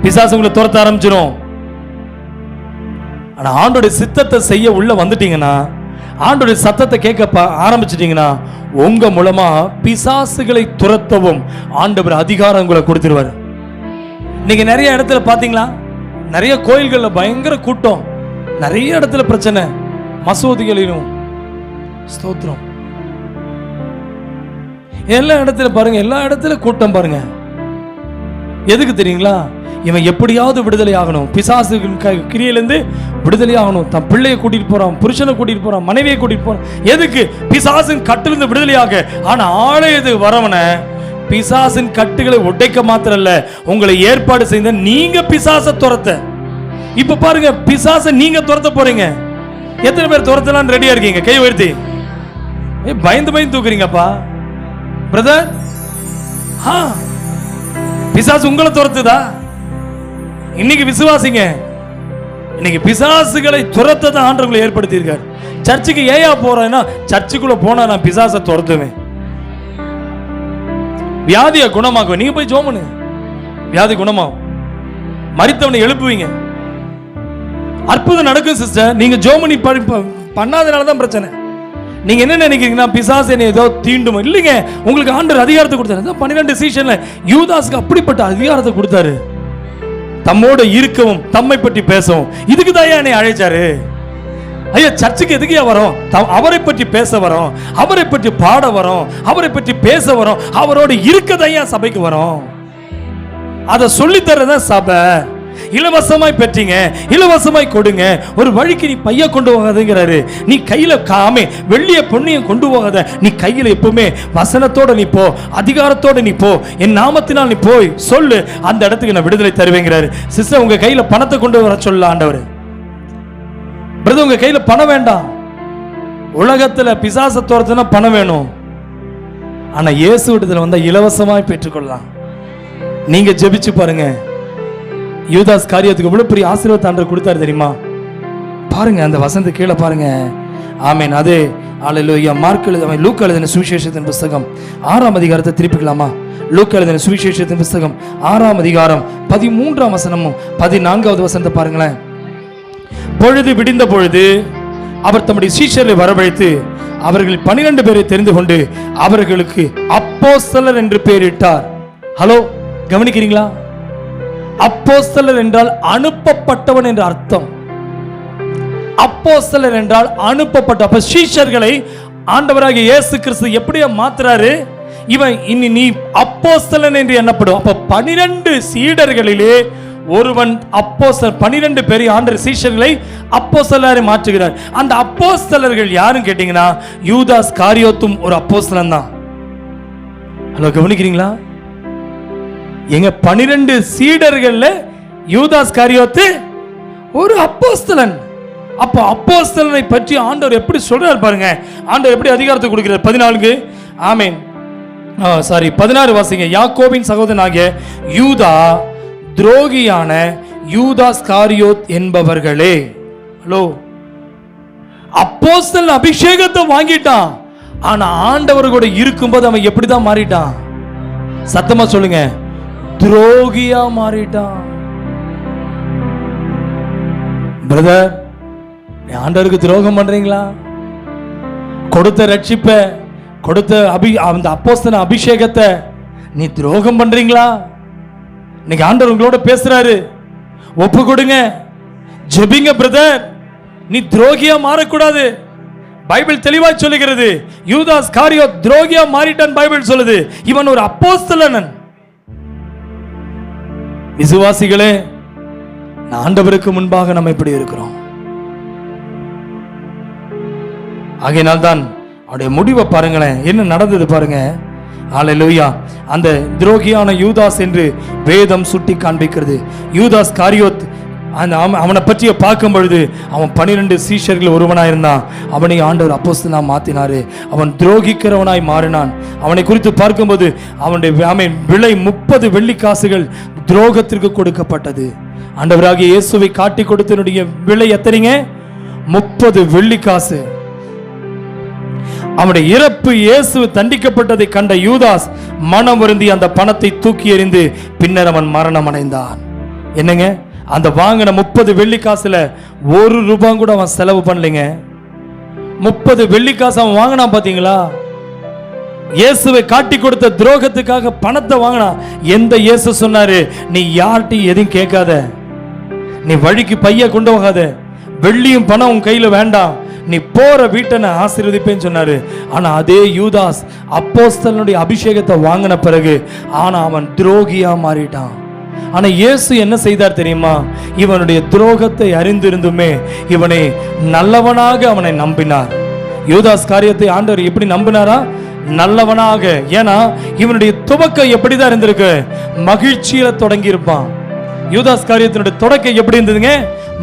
பிசாசு உங்களை துரத்த ஆரம்பிச்சிடும். ஆனா ஆண்டோடைய சித்தத்தை செய்ய உள்ள வந்துட்டீங்கன்னா, ஆண்டோடைய சத்தத்தை கேட்க ஆரம்பிச்சிட்டீங்கன்னா, உங்க மூலமா பிசாசுகளை துரத்தவும் ஆண்டவர் அதிகாரம் உங்களை கொடுத்துருவார். நீங்க நிறைய இடத்துல பாத்தீங்களா, நிறைய கோயில்கள்ல பயங்கர கூட்டம், நிறைய இடத்துல பிரச்சனை, மசூதிகளிலும் ஸ்தோத்திரம், எல்லா இடத்துல பாருங்க, எல்லா இடத்துல கூட்டம் பாருங்க. எதுக்கு தெரியுங்களா? இவன் எப்படியாவது விடுதலை ஆகணும், பிசாசு கிரியிலிருந்து விடுதலை ஆகணும். தன் பிள்ளையை கூட்டிட்டு போறான், புருஷனை கூட்டிட்டு போறான், மனைவியை கூட்டிட்டு போறான். எதுக்கு? பிசாசின் கட்டிலிருந்து விடுதலையாக. ஆனா ஆலயத்துக்கு வரவன பிசாசின் கட்டுகளை உடைக்க மாத்திரம் இல்ல, உங்களை ஏற்பாடு செய்த நீங்க பிசாசை துரத்த. இப்ப பாருங்க, பிசாசை நீங்க துரத்த போறீங்க. எத்தனை பேர் துரத்தலாம் ரெடியா இருக்கீங்க? கை உயர்த்தி. பயந்து பயந்து தூக்குறீங்கப்பா பிரதர். பிசாசு உங்களை துரத்துதா? இன்னைக்கு விசுவாசிங்க, இன்னைக்கு பிசாசுகளை துரத்த தான் ஆண்டவர்களை ஏற்படுத்தி இருக்காரு. சர்ச்சுக்கு ஏயா போறேன்னா, சர்ச்சுக்குள்ள போனா நான் பிசாசை துரத்துவேன். வியாதியை குணமாக்குவேன். நீங்க போய் ஜோமனு, வியாதி குணமாகும். மரித்தவனை எழுப்புவீங்க, அற்புதம் நடக்கும் சிஸ்டர். நீங்க ஜோமனி பண்ணாதனாலதான் பிரச்சனை. நீங்க என்ன நினைக்கிறீங்கன்னா, பிசாசு என்னை ஏதோ தீண்டும். இல்லைங்க, உங்களுக்கு ஆண்டவர் அதிகாரத்தை கொடுத்தாரு. 12 சீசன்ல யூதாஸ்க்கு அப்படிப்பட்ட அதிகாரத்தை கொடுத்தாரு. தம்மோட இருக்கவும் தம்மை பற்றி பேசவும். இதுக்கு தான் என்னை அழைச்சாரு. ஐயா, சர்ச்சுக்கு எதுக்கு வரோம்? அவரை பற்றி பேச வரோம், அவரை பற்றி பாட வரோம், அவரை பற்றி பேச வரோம், அவரோட இருக்கதான் சபைக்கு வரோம். அதை சொல்லித்தரதான் சபை. இலவசமாய் பெற்றீங்க, இலவசமாய் கொடுங்க. ஒரு வழிக்கு நீ பைய கொண்டு போகாதுங்கிறாரு. நீ கையில காமே வெள்ளிய பொன்னியம் கொண்டு போகாத. நீ கையில எப்பவுமே வசனத்தோட நீ போ, அதிகாரத்தோட நீ போ. என் நாமத்தினால் நீ போய் சொல்லு, அந்த இடத்துக்கு நான் விடுதலை தருவேங்கிறாரு. சிஸ்டர், உங்க கையில பணத்தை கொண்டு வர சொல்ல ஆண்டவர். பிரதர், உங்க கையில பணம் வேண்டாம். உலகத்துல பிசாச துரத்துனா பணம் வேணும். ஆனா இயேசு விடுதலை வந்தா இலவசமாய் பெற்றுக்கொள்ளலாம். நீங்க ஜெபிச்சு பாருங்க. யூதாஸ் காரியத்துக்கு எவ்வளவு பெரிய ஆசீர்வாதத்தை ஆண்டவர் கொடுத்தாரு தெரியுமா? பாருங்க, அந்த வசனத்தை கீழே பாருங்க. ஆமென். அதே அல்லேலூயா. லூக்கா எழுதின சுவிசேஷத்தின் புத்தகம் 6ஆம் அதிகாரத்தை திருப்பிக்கலாமா? லூக்கா எழுதின சுவிசேஷத்தின் புத்தகம் 6ஆம் அதிகாரம் 13ஆம் வசனமும் 14வது வசனத்தை பாருங்களேன். பொழுது விடிந்த பொழுது அவர் தம்முடைய சீஷரை வரவழைத்து அவர்கள் 12 பேரை தெரிந்து கொண்டு அவர்களுக்கு அப்போஸ்தலர் என்று பெயரிட்டார். ஹலோ, கவனிக்கிறீங்களா? அப்போஸ்தலர் என்றால் அனுப்பப்பட்டவன் என்ற அர்த்தம். அப்போஸ்தலர் என்றால் அனுப்பப்பட்ட. அப்ப சீஷர்களை ஆண்டவராகிய இயேசு கிறிஸ்து எப்படியா மாத்துறாரு? இவன் இனி நீ அப்போஸ்தலன் என்று எண்ணப்படும். அப்ப 12 சீடர்களிலே ஒருவன் அப்போஸ்தலர். 12 பேர் ஆண்டவர் சீஷர்களை அப்போஸ்தலரை மாற்றுகிறார். அந்த அப்போஸ்தலர்கள் யாரும் கேட்டீங்கன்னா யூதாஸ் காரியோத்தும் ஒரு அப்போஸ்தலன் தான். ஹலோ, கவனிக்கிறீங்களா? எங்க 12 சீடர்கள்ல யூதாஸ் காரியோத்து ஒரு அப்போஸ்தலன். அப்ப அப்போஸ்தலனை பற்றி ஆண்டவர் எப்படி சொல்றாரு பாருங்க. ஆண்டவர் எப்படி அதிகாரத்தை கொடுக்கிறார்? 14 ஆமென் 16 வாசிங்க. யாக்கோபின் சகோதரனாகிய யூதா துரோகியான யூதாஸ் காரியோத் என்பவர்களே. ஹலோ, அப்போஸ்தலன் அபிஷேகத்தை வாங்கிட்டான். ஆனா ஆண்டவர் கூட இருக்கும்போது அவன் எப்படிதான் மாறிட்டான்? சத்தமா சொல்லுங்க, துரோகியா மாறிட்டான். பிரதர், ஆண்டவருக்கு துரோகம் பண்றீங்களா? கொடுத்த ரட்சிப்ப, கொடுத்த அந்த அப்போஸ்தலன் அபிஷேகத்தை நீ துரோகம் பண்றீங்களா? இன்னைக்கு ஆண்டவர் உங்களோட பேசுறாரு. ஒப்பு கொடுங்க, ஜெபிங்க பிரதர். நீ துரோகியா மாறக்கூடாது. பைபிள் தெளிவா சொல்லுகிறது. யூதாஸ் காரியோத் துரோகியா மாறிட்டான். பைபிள் சொல்லுது இவன் ஒரு அப்போஸ்தலன். விசுவாசிகளே, ஆண்டவருக்கு முன்பாக நம்ம இப்படி இருக்கிறோம். ஆகையினால் தான் அவருடைய முடிவை பாருங்களேன், என்ன நடந்தது பாருங்க. ஹல்லேலூயா. அந்த துரோகியான யூதாஸ் என்று வேதம் சுட்டி காண்பிக்கிறது. யூதாஸ் காரியோத் அவனை பற்றிய பார்க்கும் பொழுது அவன் 12 சீஷர்கள் ஒருவனாய் இருந்தான். அவனை ஆண்டவர் அப்போஸ்தலனா மாத்தினாரு. அவன் துரோகிக்கிறவனாய் மாறினான். அவனை குறித்து பார்க்கும்போது அவனுடைய விலை 30 வெள்ளிக்காசுகள் துரோகத்திற்கு கொடுக்கப்பட்டது. ஆண்டவராகிய இயேசுவை காட்டி கொடுத்தனுடைய விலை எத்தனைங்க? 30 வெள்ளிக்காசு. அவனுடைய இறப்பு, இயேசு தண்டிக்கப்பட்டதை கண்ட யூதாஸ் மனம் வருந்தி அந்த பணத்தை தூக்கி எறிந்து பின்னர் அவன் மரணம் அடைந்தான். என்னங்க, அந்த வாங்கின 30 வெள்ளிக்காசுல 1 ரூபாய் கூட அவன் செலவு பண்ணலைங்க. 30 வெள்ளிக்காசு அவன் வாங்கினான். பாத்தீங்களா? இயேசுவை காட்டி கொடுத்த துரோகத்துக்காக பணத்தை வாங்கினான். எந்த இயேசு சொன்னாரு, நீ யார்கிட்டையும் எதையும் கேட்காத, நீ வழிக்கு பைய கொண்டு போகாத, வெள்ளியும் பணம் உன் கையில வேண்டாம், நீ போற வீட்டை நான் ஆசீர்வதிப்பேன்னு சொன்னாரு. ஆனா அதே யூதாஸ் அப்போஸ்தலனுடைய அபிஷேகத்தை வாங்கின பிறகு ஆனா அவன் துரோகியா மாறிட்டான். ஆனா இயேசு என்ன செய்தார் தெரியுமா? இவனுடைய துரோகத்தை அறிந்திருந்துமே இவனை நல்லவனாக அவனை நம்பினார். யூதாஸ் காரியத்தை ஆண்டவர் எப்படி நம்பினாரா? நல்லவனாக. ஏன்னா இவனுடைய துவக்கம் எப்படிதான் இருந்திருக்கு? மகிழ்ச்சியில தொடங்கி இருப்பான். யூதாஸ் காரியத்தினுடைய தொடக்கம் எப்படி இருந்ததுங்க?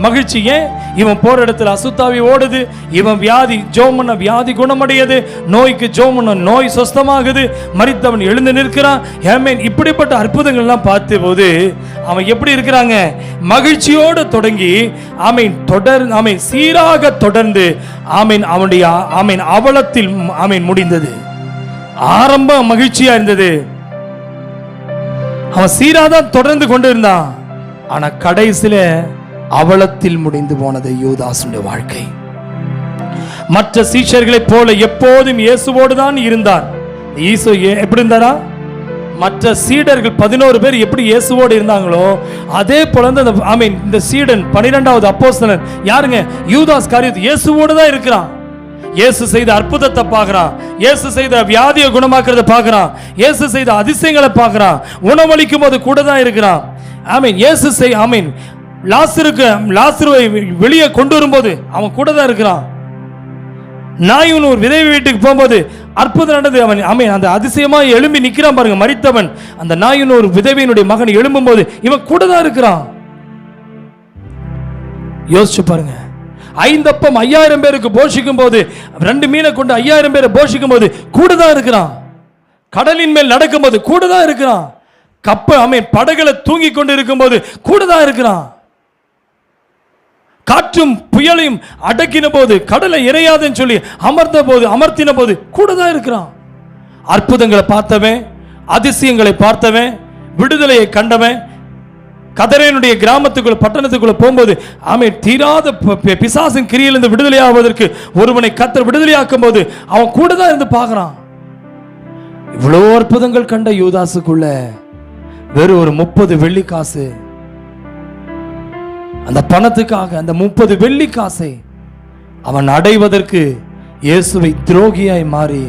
மகிழ்ச்சி. ஏன்? இவன் போற இடத்துல அசுத்தாவி ஓடுது, இவன் வியாதி ஜோமன வியாதி குணமடையது, நோய்க்கு ஜோமன நோய் சொஸ்தமாகுது, மரித்தவன் எழுந்து நிற்கிறான். ஆமென். இப்படிப்பட்ட அற்புதங்கள்லாம் பார்த்த போது அவன் எப்படி இருக்கிறாங்க? மகிழ்ச்சியோடு தொடங்கி ஆமென் சீராக தொடர்ந்து அவனுடைய அவலத்தில் முடிந்தது. ஆரம்பம் மகிழ்ச்சியா இருந்தது. அவன் சீராதான் தொடர்ந்து கொண்டு இருந்தான். ஆனா கடைசியில அவலத்தில் முடிந்து போனது யூதாசுடைய வாழ்க்கை. மற்ற சீஷர்களைப் போல எப்போதும் இயேசுவோடு தான் இருந்தார். இயேசு எப்படி இருந்தாரா? மற்ற சீடர்கள் 11 பேர் எப்படி இயேசுவோடு இருந்தாங்களோ அதே போல இந்த சீடன் 12வது அப்போஸ்தலன் யாருங்க? யூதாஸ் காரியோத் இயேசுவோடு தான் இருக்கிறான். இயேசு செய்த அற்புதத்தை பார்க்கிறான், இயேசு செய்த வியாதியை குணமாக்குறத பார்க்கிறான், இயேசு செய்த அதிசயங்களை பார்க்கிறான், உணவளிக்கும் போது கூட தான் இருக்கிறான். இயேசு லாசருவை வெளியே கொண்டு வரும்போது அவன் கூட தான் இருக்கிறான். நாயின் ஒரு விதவை வீட்டுக்கு போகும்போது அற்புதம் நடந்தது. அவன் அந்த அதிசயமா எழும்பி நிக்கிறான் பாருங்க. மரித்தவன் அந்த நாயின் ஒரு விதவையினுடைய மகன் எழும்பும் போது இவன் கூட தான் இருக்கிறான். யோசிச்சு பாருங்க. 5 அப்பம் 5000 பேருக்கு போஷிக்கும் போது, 2 மீனை கொண்டு 5000 பேரை போஷிக்கும் போது கூட தான் இருக்கிறான். கடலின் மேல் நடக்கும் போது கூட தான் இருக்கிறான். படகுல தூங்கி கொண்டு இருக்கும் போது கூட தான் இருக்கிறான். காற்றும் புயலையும் அடக்கின போது, கடலை இறையாதுன்னு சொல்லி அமர்த்தின போது கூட தான் இருக்கிறான். அற்புதங்களை பார்த்தவன், அதிசயங்களை பார்த்தவன், விடுதலையை கண்டவன், கதரேனுடைய கிராமத்துக்குள்ள பட்டணத்துக்குள்ள போகும்போது ஆமென் தீராத பிசாசின் கிரியிலிருந்து விடுதலையாவதற்கு ஒருவனை கர்த்தர் விடுதலையாக்கும் போது அவன் கூட தான் இருந்து பார்க்கறான். இவ்வளோ அற்புதங்கள் கண்ட யூதாசுக்குள்ள வெறும் ஒரு 30 வெள்ளி காசு, அந்த பணத்துக்காக அந்த 30 வெள்ளி காசை அவன் அடைவதற்கு இயேசுவை துரோகியாய் மாறி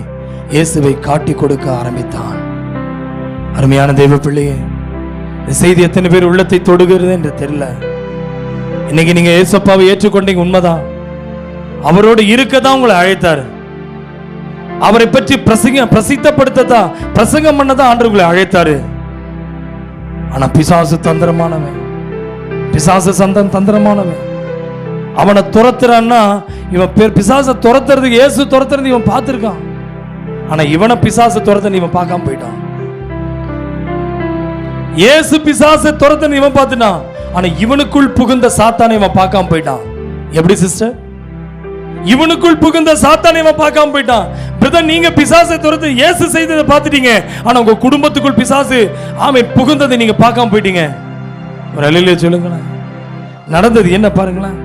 இயேசுவை காட்டி கொடுக்க ஆரம்பித்தான். அருமையான தெய்வ பிள்ளையே, இந்த செய்தி எத்தனை பேர் உள்ளத்தை தொடுகிறது என்று தெரியல. இன்னைக்கு நீங்க இயேசுப்பாவை ஏற்றுக்கொண்டீங்க, உண்மைதான். அவரோடு இருக்கதான் உங்களை அழைத்தார். அவரை பற்றி பிரசித்தப்படுத்ததான் பிரசங்கம் பண்ணதான் ஆண்டவர் உங்களை அழைத்தாரு. ஆனா பிசாசு தந்திரமானவன், பிசாசு தந்திரமானவன். அவனை துரத்துறான்னா இவன் பேர் பிசாசை துரத்துறதுக்கு இயேசு துரத்துறது இவன் பார்த்திருக்கான். ஆனா இவனை பிசாசு துரத்த இவன் பார்க்காம போயிட்டான். இயேசு பிசாசை துரத்த இவன் பார்த்துட்டான். ஆனா இவனுக்குள் புகுந்த சாத்தானை இவன் பார்க்காம போயிட்டான். எப்படி சிஸ்டர்? இவனுக்குள் புகுந்த சாத்தானை இவன் பார்க்காம போயிட்டான். பிரதர், நீங்க பிசாசை துரத்து இயேசு செய்ததை பார்த்துட்டீங்க, ஆனா உங்க குடும்பத்துக்குள் பிசாசு ஆமென் புகுந்ததை நீங்க பார்க்காம போயிட்டீங்க. ஒரு அல்லேலூயா சொல்லுங்களேன். நடந்தது என்ன பாருங்களேன்.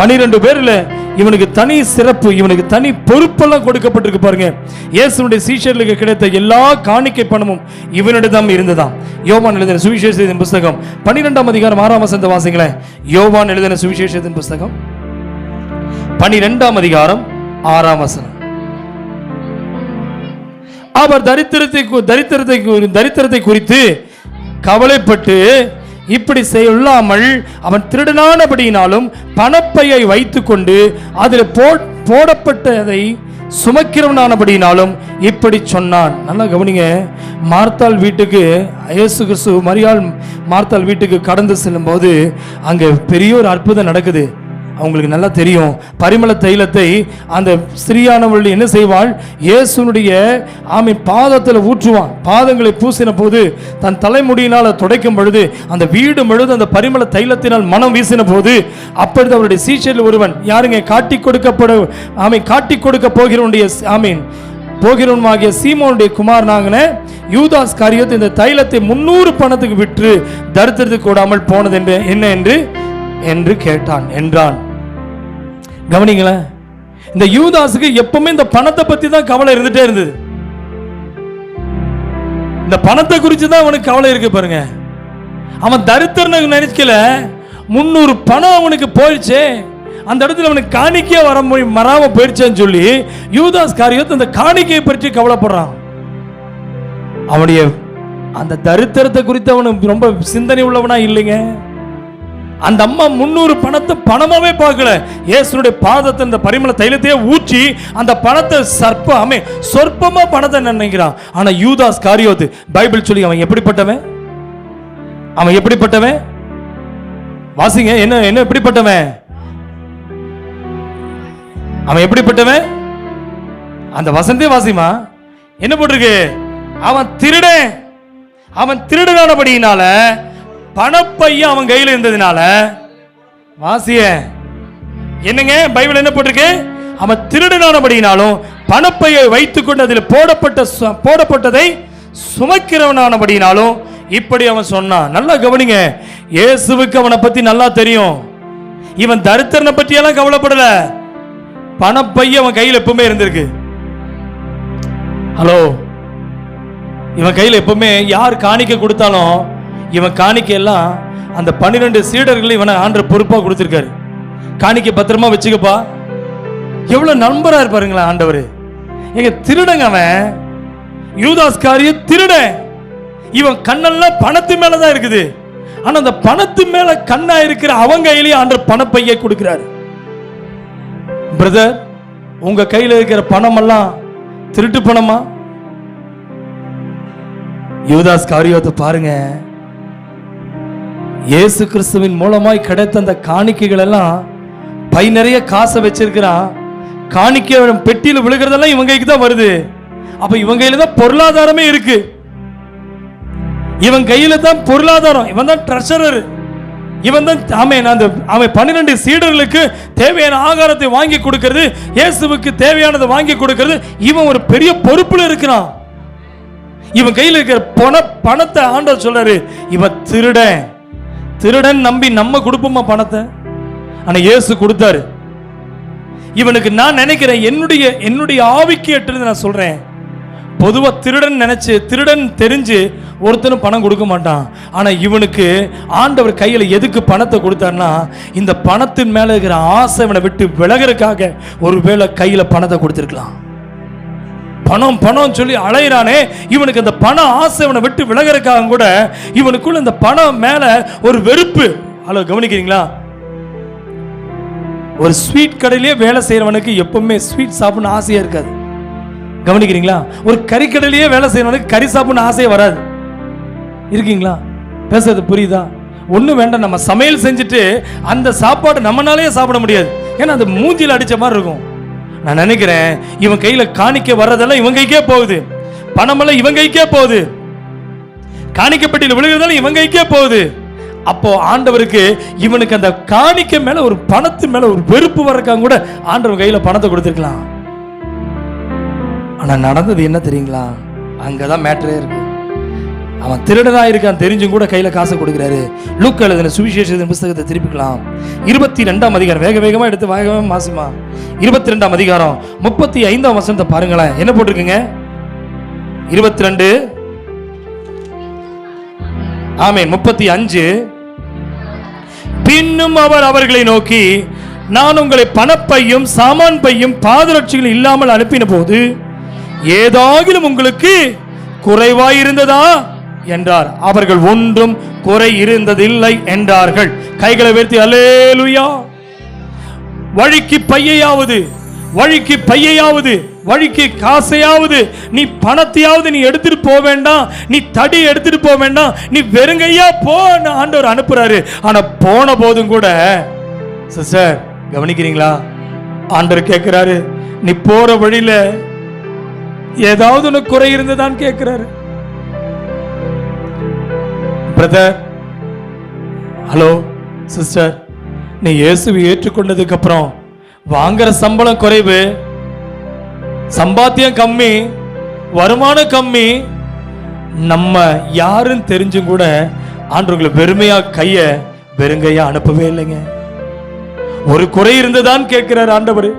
12 பேர்ல இவனுக்கு தனி சிறப்பு, இவனுக்கு தனி பொறுப்பெல்லாம் கொடுக்கப்பட்டிருக்கு பாருங்க. இயேசுனுடைய சீஷர்களுக்கு கிடைத்த எல்லா காணிக்கை பணமும் இவனிடம் இருந்ததாம். யோவான் எழுதின சுவிசேஷத்தின் புஸ்தகம் 12ஆம் அதிகாரம் 6ஆம் வசனத்தை வாசிங்களேன். யோவான் எழுதின சுவிசேஷத்தின் புஸ்தகம் 12ஆம் அதிகாரம் 6ஆம் வசனம். அவர் தரித்திரத்தை குறித்து கவலைப்பட்டு இப்படி செய்யலாமல் அவன் திருடனானபடியினாலும் பணப்பையை வைத்துக்கொண்டு அதில் போடப்பட்டதை சுமக்கிறவனானபடியினாலும் இப்படி சொன்னான். நல்லா கவனிங்க. மார்த்தாள் வீட்டுக்கு இயேசு கிறிஸ்து மரியாள் மார்த்தாள் வீட்டுக்கு கடந்து செல்லும் போது அங்கே பெரிய ஒரு அற்புதம் நடக்குது. அவங்களுக்கு நல்லா தெரியும். பரிமள தைலத்தை அந்த ஸ்திரீயானவள் என்ன செய்வாள்? இயேசுனுடைய பாதத்தில் ஊற்றுவான். பாதங்களை பூசின போது தன் தலைமுடியினால் துடைக்கும் பொழுது அந்த வீடு முழுது அந்த பரிமள தைலத்தினால் மனம் வீசின போது அப்பொழுது அவருடைய சீஷரில் ஒருவன், யாருங்க? காட்டி கொடுக்க போகிறவனுடைய சீமோனுடைய குமாரனாகின யூதாஸ் காரியத்து இந்த தைலத்தை 300 பணத்துக்கு விற்று தரித்திரத்துக்கு கூடாமல் போனது என்ன என்று கேட்டான் என்றான். கவனிங்களேன். இந்த யூதாஸுக்கு எப்பவுமே இந்த பணத்தை பத்தி தான் கவலை இருந்துட்டே இருந்தது. இந்த பணத்தை குறித்து தான் அவனுக்கு கவலை இருக்கு பாருங்க. அவன் தரித்திரனை நினைக்கல, 300 பணம் அவனுக்கு போயிடுச்சு, அந்த இடத்துல அவனுக்கு காணிக்கையா வராம போயிடுச்சேன்னு சொல்லி யூதாஸ் காரியத்தை அந்த காணிக்கையை பற்றி கவலைப்படுறான். அவனுடைய அந்த தரித்திரத்தை குறித்து அவனுக்கு ரொம்ப சிந்தனை உள்ளவனா இல்லைங்க. அந்த அம்மா 300 பணத்தை பணமாவே பார்க்கல. இயேசுனுடைய பாதத்தை இந்த பரிமள தைலத்தையே ஊற்றி அந்த பணத்தை சொற்பமா பணத்தை நினைக்கிறான். ஆனா யூதாஸ் காரியோத்து பைபிள் சொல்லி அவன் எப்படிப்பட்டவன்? வாசிங்க. என்ன எப்படிப்பட்டவன்? அவன் எப்படிப்பட்டவன்? அந்த வசந்தே வாசிமா. என்ன போட்டிருக்கு? அவன் திருடனானபடியினால பணப்பைய அவன் கையில் இருந்ததுனால, வாசிய என்னங்க பைபிள் என்ன போட்டிருக்கு? அவன் திருடனானபடியினாலும் பணப்பையை வைத்துக்கொண்டு அதில் போடப்பட்டதை சுமக்கிறவனானபடியினாலும் இப்படி அவன் சொன்னான். நல்லா கவனிங்க. இயேசுவுக்கு அவனை பத்தி நல்லா தெரியும். இவன் தரித்திரனை பற்றி எல்லாம் கவலைப்படல. பணப்பைய அவன் கையில் எப்பவுமே இருந்திருக்கு. ஹலோ, இவன் கையில் எப்பவுமே யார் காணிக்க கொடுத்தாலும் இவன் காணிக்கை எல்லாம் அந்த 12 சீடர்கள் இவனை ஆண்டவர் பொறுப்பா கொடுத்திருக்காரு. காணிக்கை பத்திரமா வச்சுக்கப்பா. எவ்வளவு நண்பரா இருப்பாருங்களா ஆண்டவர். எங்க திருடங்க அவன். யூதாஸ் காரிய திருட. இவன் கண்ணெல்லாம் பணத்து மேலதான் இருக்குது. ஆனா அந்த பணத்து மேல கண்ணா இருக்கிற அவங்க கையிலேயே ஆண்டவர் பணப்பையை கொடுக்கிறாரு. பிரதர், உங்க கையில இருக்கிற பணம் எல்லாம் திருட்டு பணமா? யூதாஸ் காரியத்தை பாருங்க. இயேசு கிறிஸ்துவின் மூலமாய் கிடைத்த அந்த காணிக்கைகள் எல்லாம் பை நிறைய காசை வச்சிருக்கிறான். காணிக்கை பெட்டியில் விழுகிறதெல்லாம் இவங்க கைக்கு தான் வருது. அப்ப இவங்க கையில தான் பொருளாதாரமே இருக்கு. இவன் கையில தான் பொருளாதாரம். இவன் தான் ட்ரெஷரர். இவன் தான் அவன் 12 சீடர்களுக்கு தேவையான ஆகாரத்தை வாங்கி கொடுக்கிறது, இயேசுவுக்கு தேவையானதை வாங்கி கொடுக்கிறது. இவன் ஒரு பெரிய பொறுப்புல இருக்கிறான். இவன் கையில் இருக்கிற பணத்தை ஆண்டவர் சொல்றாரு, இவன் திருடன். திருடன் நம்பி நம்ம கொடுப்போமா பணத்தை? ஆனா இயேசு கொடுத்தாரு. இவனுக்கு நான் நினைக்கிறேன், என்னுடைய ஆவிக்கு எட்டுறது நான் சொல்றேன். பொதுவா திருடன் நினைச்சு, திருடன் தெரிஞ்சு ஒருத்தனும் பணம் கொடுக்க மாட்டான். ஆனா இவனுக்கு ஆண்டவர் கையில எதுக்கு பணத்தை கொடுத்தாருன்னா, இந்த பணத்தின் மேல இருக்கிற ஆசை இவனை விட்டு விலகிறதுக்காக ஒருவேளை கையில பணத்தை கொடுத்திருக்கலாம். பணம் பணம் சொல்லி அலையிறானே, இவனுக்கு அந்த பண ஆசை இவனை விட்டு விலகிறதுக்காக கூட இவனுக்குள்ள இந்த பணம் மேல ஒரு வெறுப்பு. ஹலோ, கவனிக்கிறீங்களா? ஒரு ஸ்வீட் கடையிலேயே வேலை செய்யறவனுக்கு எப்பவுமே ஸ்வீட் சாப்பிடணும் ஆசையா இருக்காது. கவனிக்கிறீங்களா? ஒரு கறிக்கடையிலேயே வேலை செய்யறவனுக்கு கறி சாப்பிடணும் ஆசையே வராது. இருக்கீங்களா? பேசுறது புரியுதா? ஒன்றும் வேண்டாம், நம்ம சமையல் செஞ்சுட்டு அந்த சாப்பாடு நம்மளாலேயே சாப்பிட முடியாது. ஏன்னா அது மூஞ்சியில் அடிச்ச மாதிரி இருக்கும். நான் நினைக்கிறேன், இவன் கையில காணிக்க வர்றதெல்லாம் இவன் கைக்கே போகுது, பணமெல்லாம் இவன் கைக்கே போகுது, காணிக்கப்பட்டியில் விழுகிறதெல்லாம் இவன் கைக்கே போகுது. அப்போ ஆண்டவருக்கு இவனுக்கு அந்த காணிக்க மேல ஒரு பணத்தின் மேல ஒரு வெறுப்பு வரக்காங்க கூட ஆண்டவர் கையில பணத்தை கொடுத்துருக்கலாம். ஆனா நடந்தது என்ன தெரியுங்களா? அங்கதான் மேட்டரே இருக்கு. அவன் திருடனா இருக்கான் தெரிஞ்சும் கூட கையில காசை கொடுக்கிறாரு. லூக்கா எழுதின சுவிசேஷத்தின் புத்தகத்தை திருப்பிக்கலாம். 22ஆம் அதிகாரம், வேகமா எடுத்து வேகமா மாசுமா. 22ஆம் அதிகாரம் 35ஆம் வசனத்தை பாருங்களேன். என்ன போட்டிருக்குங்க? 22 ஆமென் 35. பின்னும் அவர் அவர்களை நோக்கி, நான் உங்களை பணப்பையும் சாமான் பையும் பாதரட்சிகள் இல்லாமல் அனுப்பின போது ஏதாகிலும் உங்களுக்கு குறைவாயிருந்ததா என்றார். அவர்கள் ஒன்றும் குறை இருந்ததில்லை என்றார்கள். கைகளை உயர்த்தி அல்லேலூயா. வழிக்கு பையையாவது வழிக்கு காசையாவது, நீ பணத்தையாவது நீ எடுத்துட்டு போக வேண்டாம், நீ தடி எடுத்துட்டு போக வேண்டாம், நீ வெறுங்கையா போ ஆண்டவர் அனுப்புறாரு. ஆனா போன போதும் கூட சிஸ்டர் கவனிக்கிறீங்களா? ஆண்டவர் கேட்கிறாரு, நீ போற வழியில ஏதாவது உனக்கு குறை இருந்ததான்னு கேட்கிறாரு. பிரதர், ஹலோ சிஸ்டர், நீ இயேசுவை ஏற்றுக்கொண்டதுக்கு அப்புறம் வாங்குற சம்பளம் குறைவு, சம்பாத்தியம் கம்மி, வருமானம் கம்மி, நம்ம யாருன்னு தெரிஞ்சும் கூட ஆண்டவர்களை வெறுமையா கைய வெறுங்கையா அனுப்பவே இல்லைங்க. ஒரு குறை இருந்ததான் கேட்கிறார் ஆண்டவர்.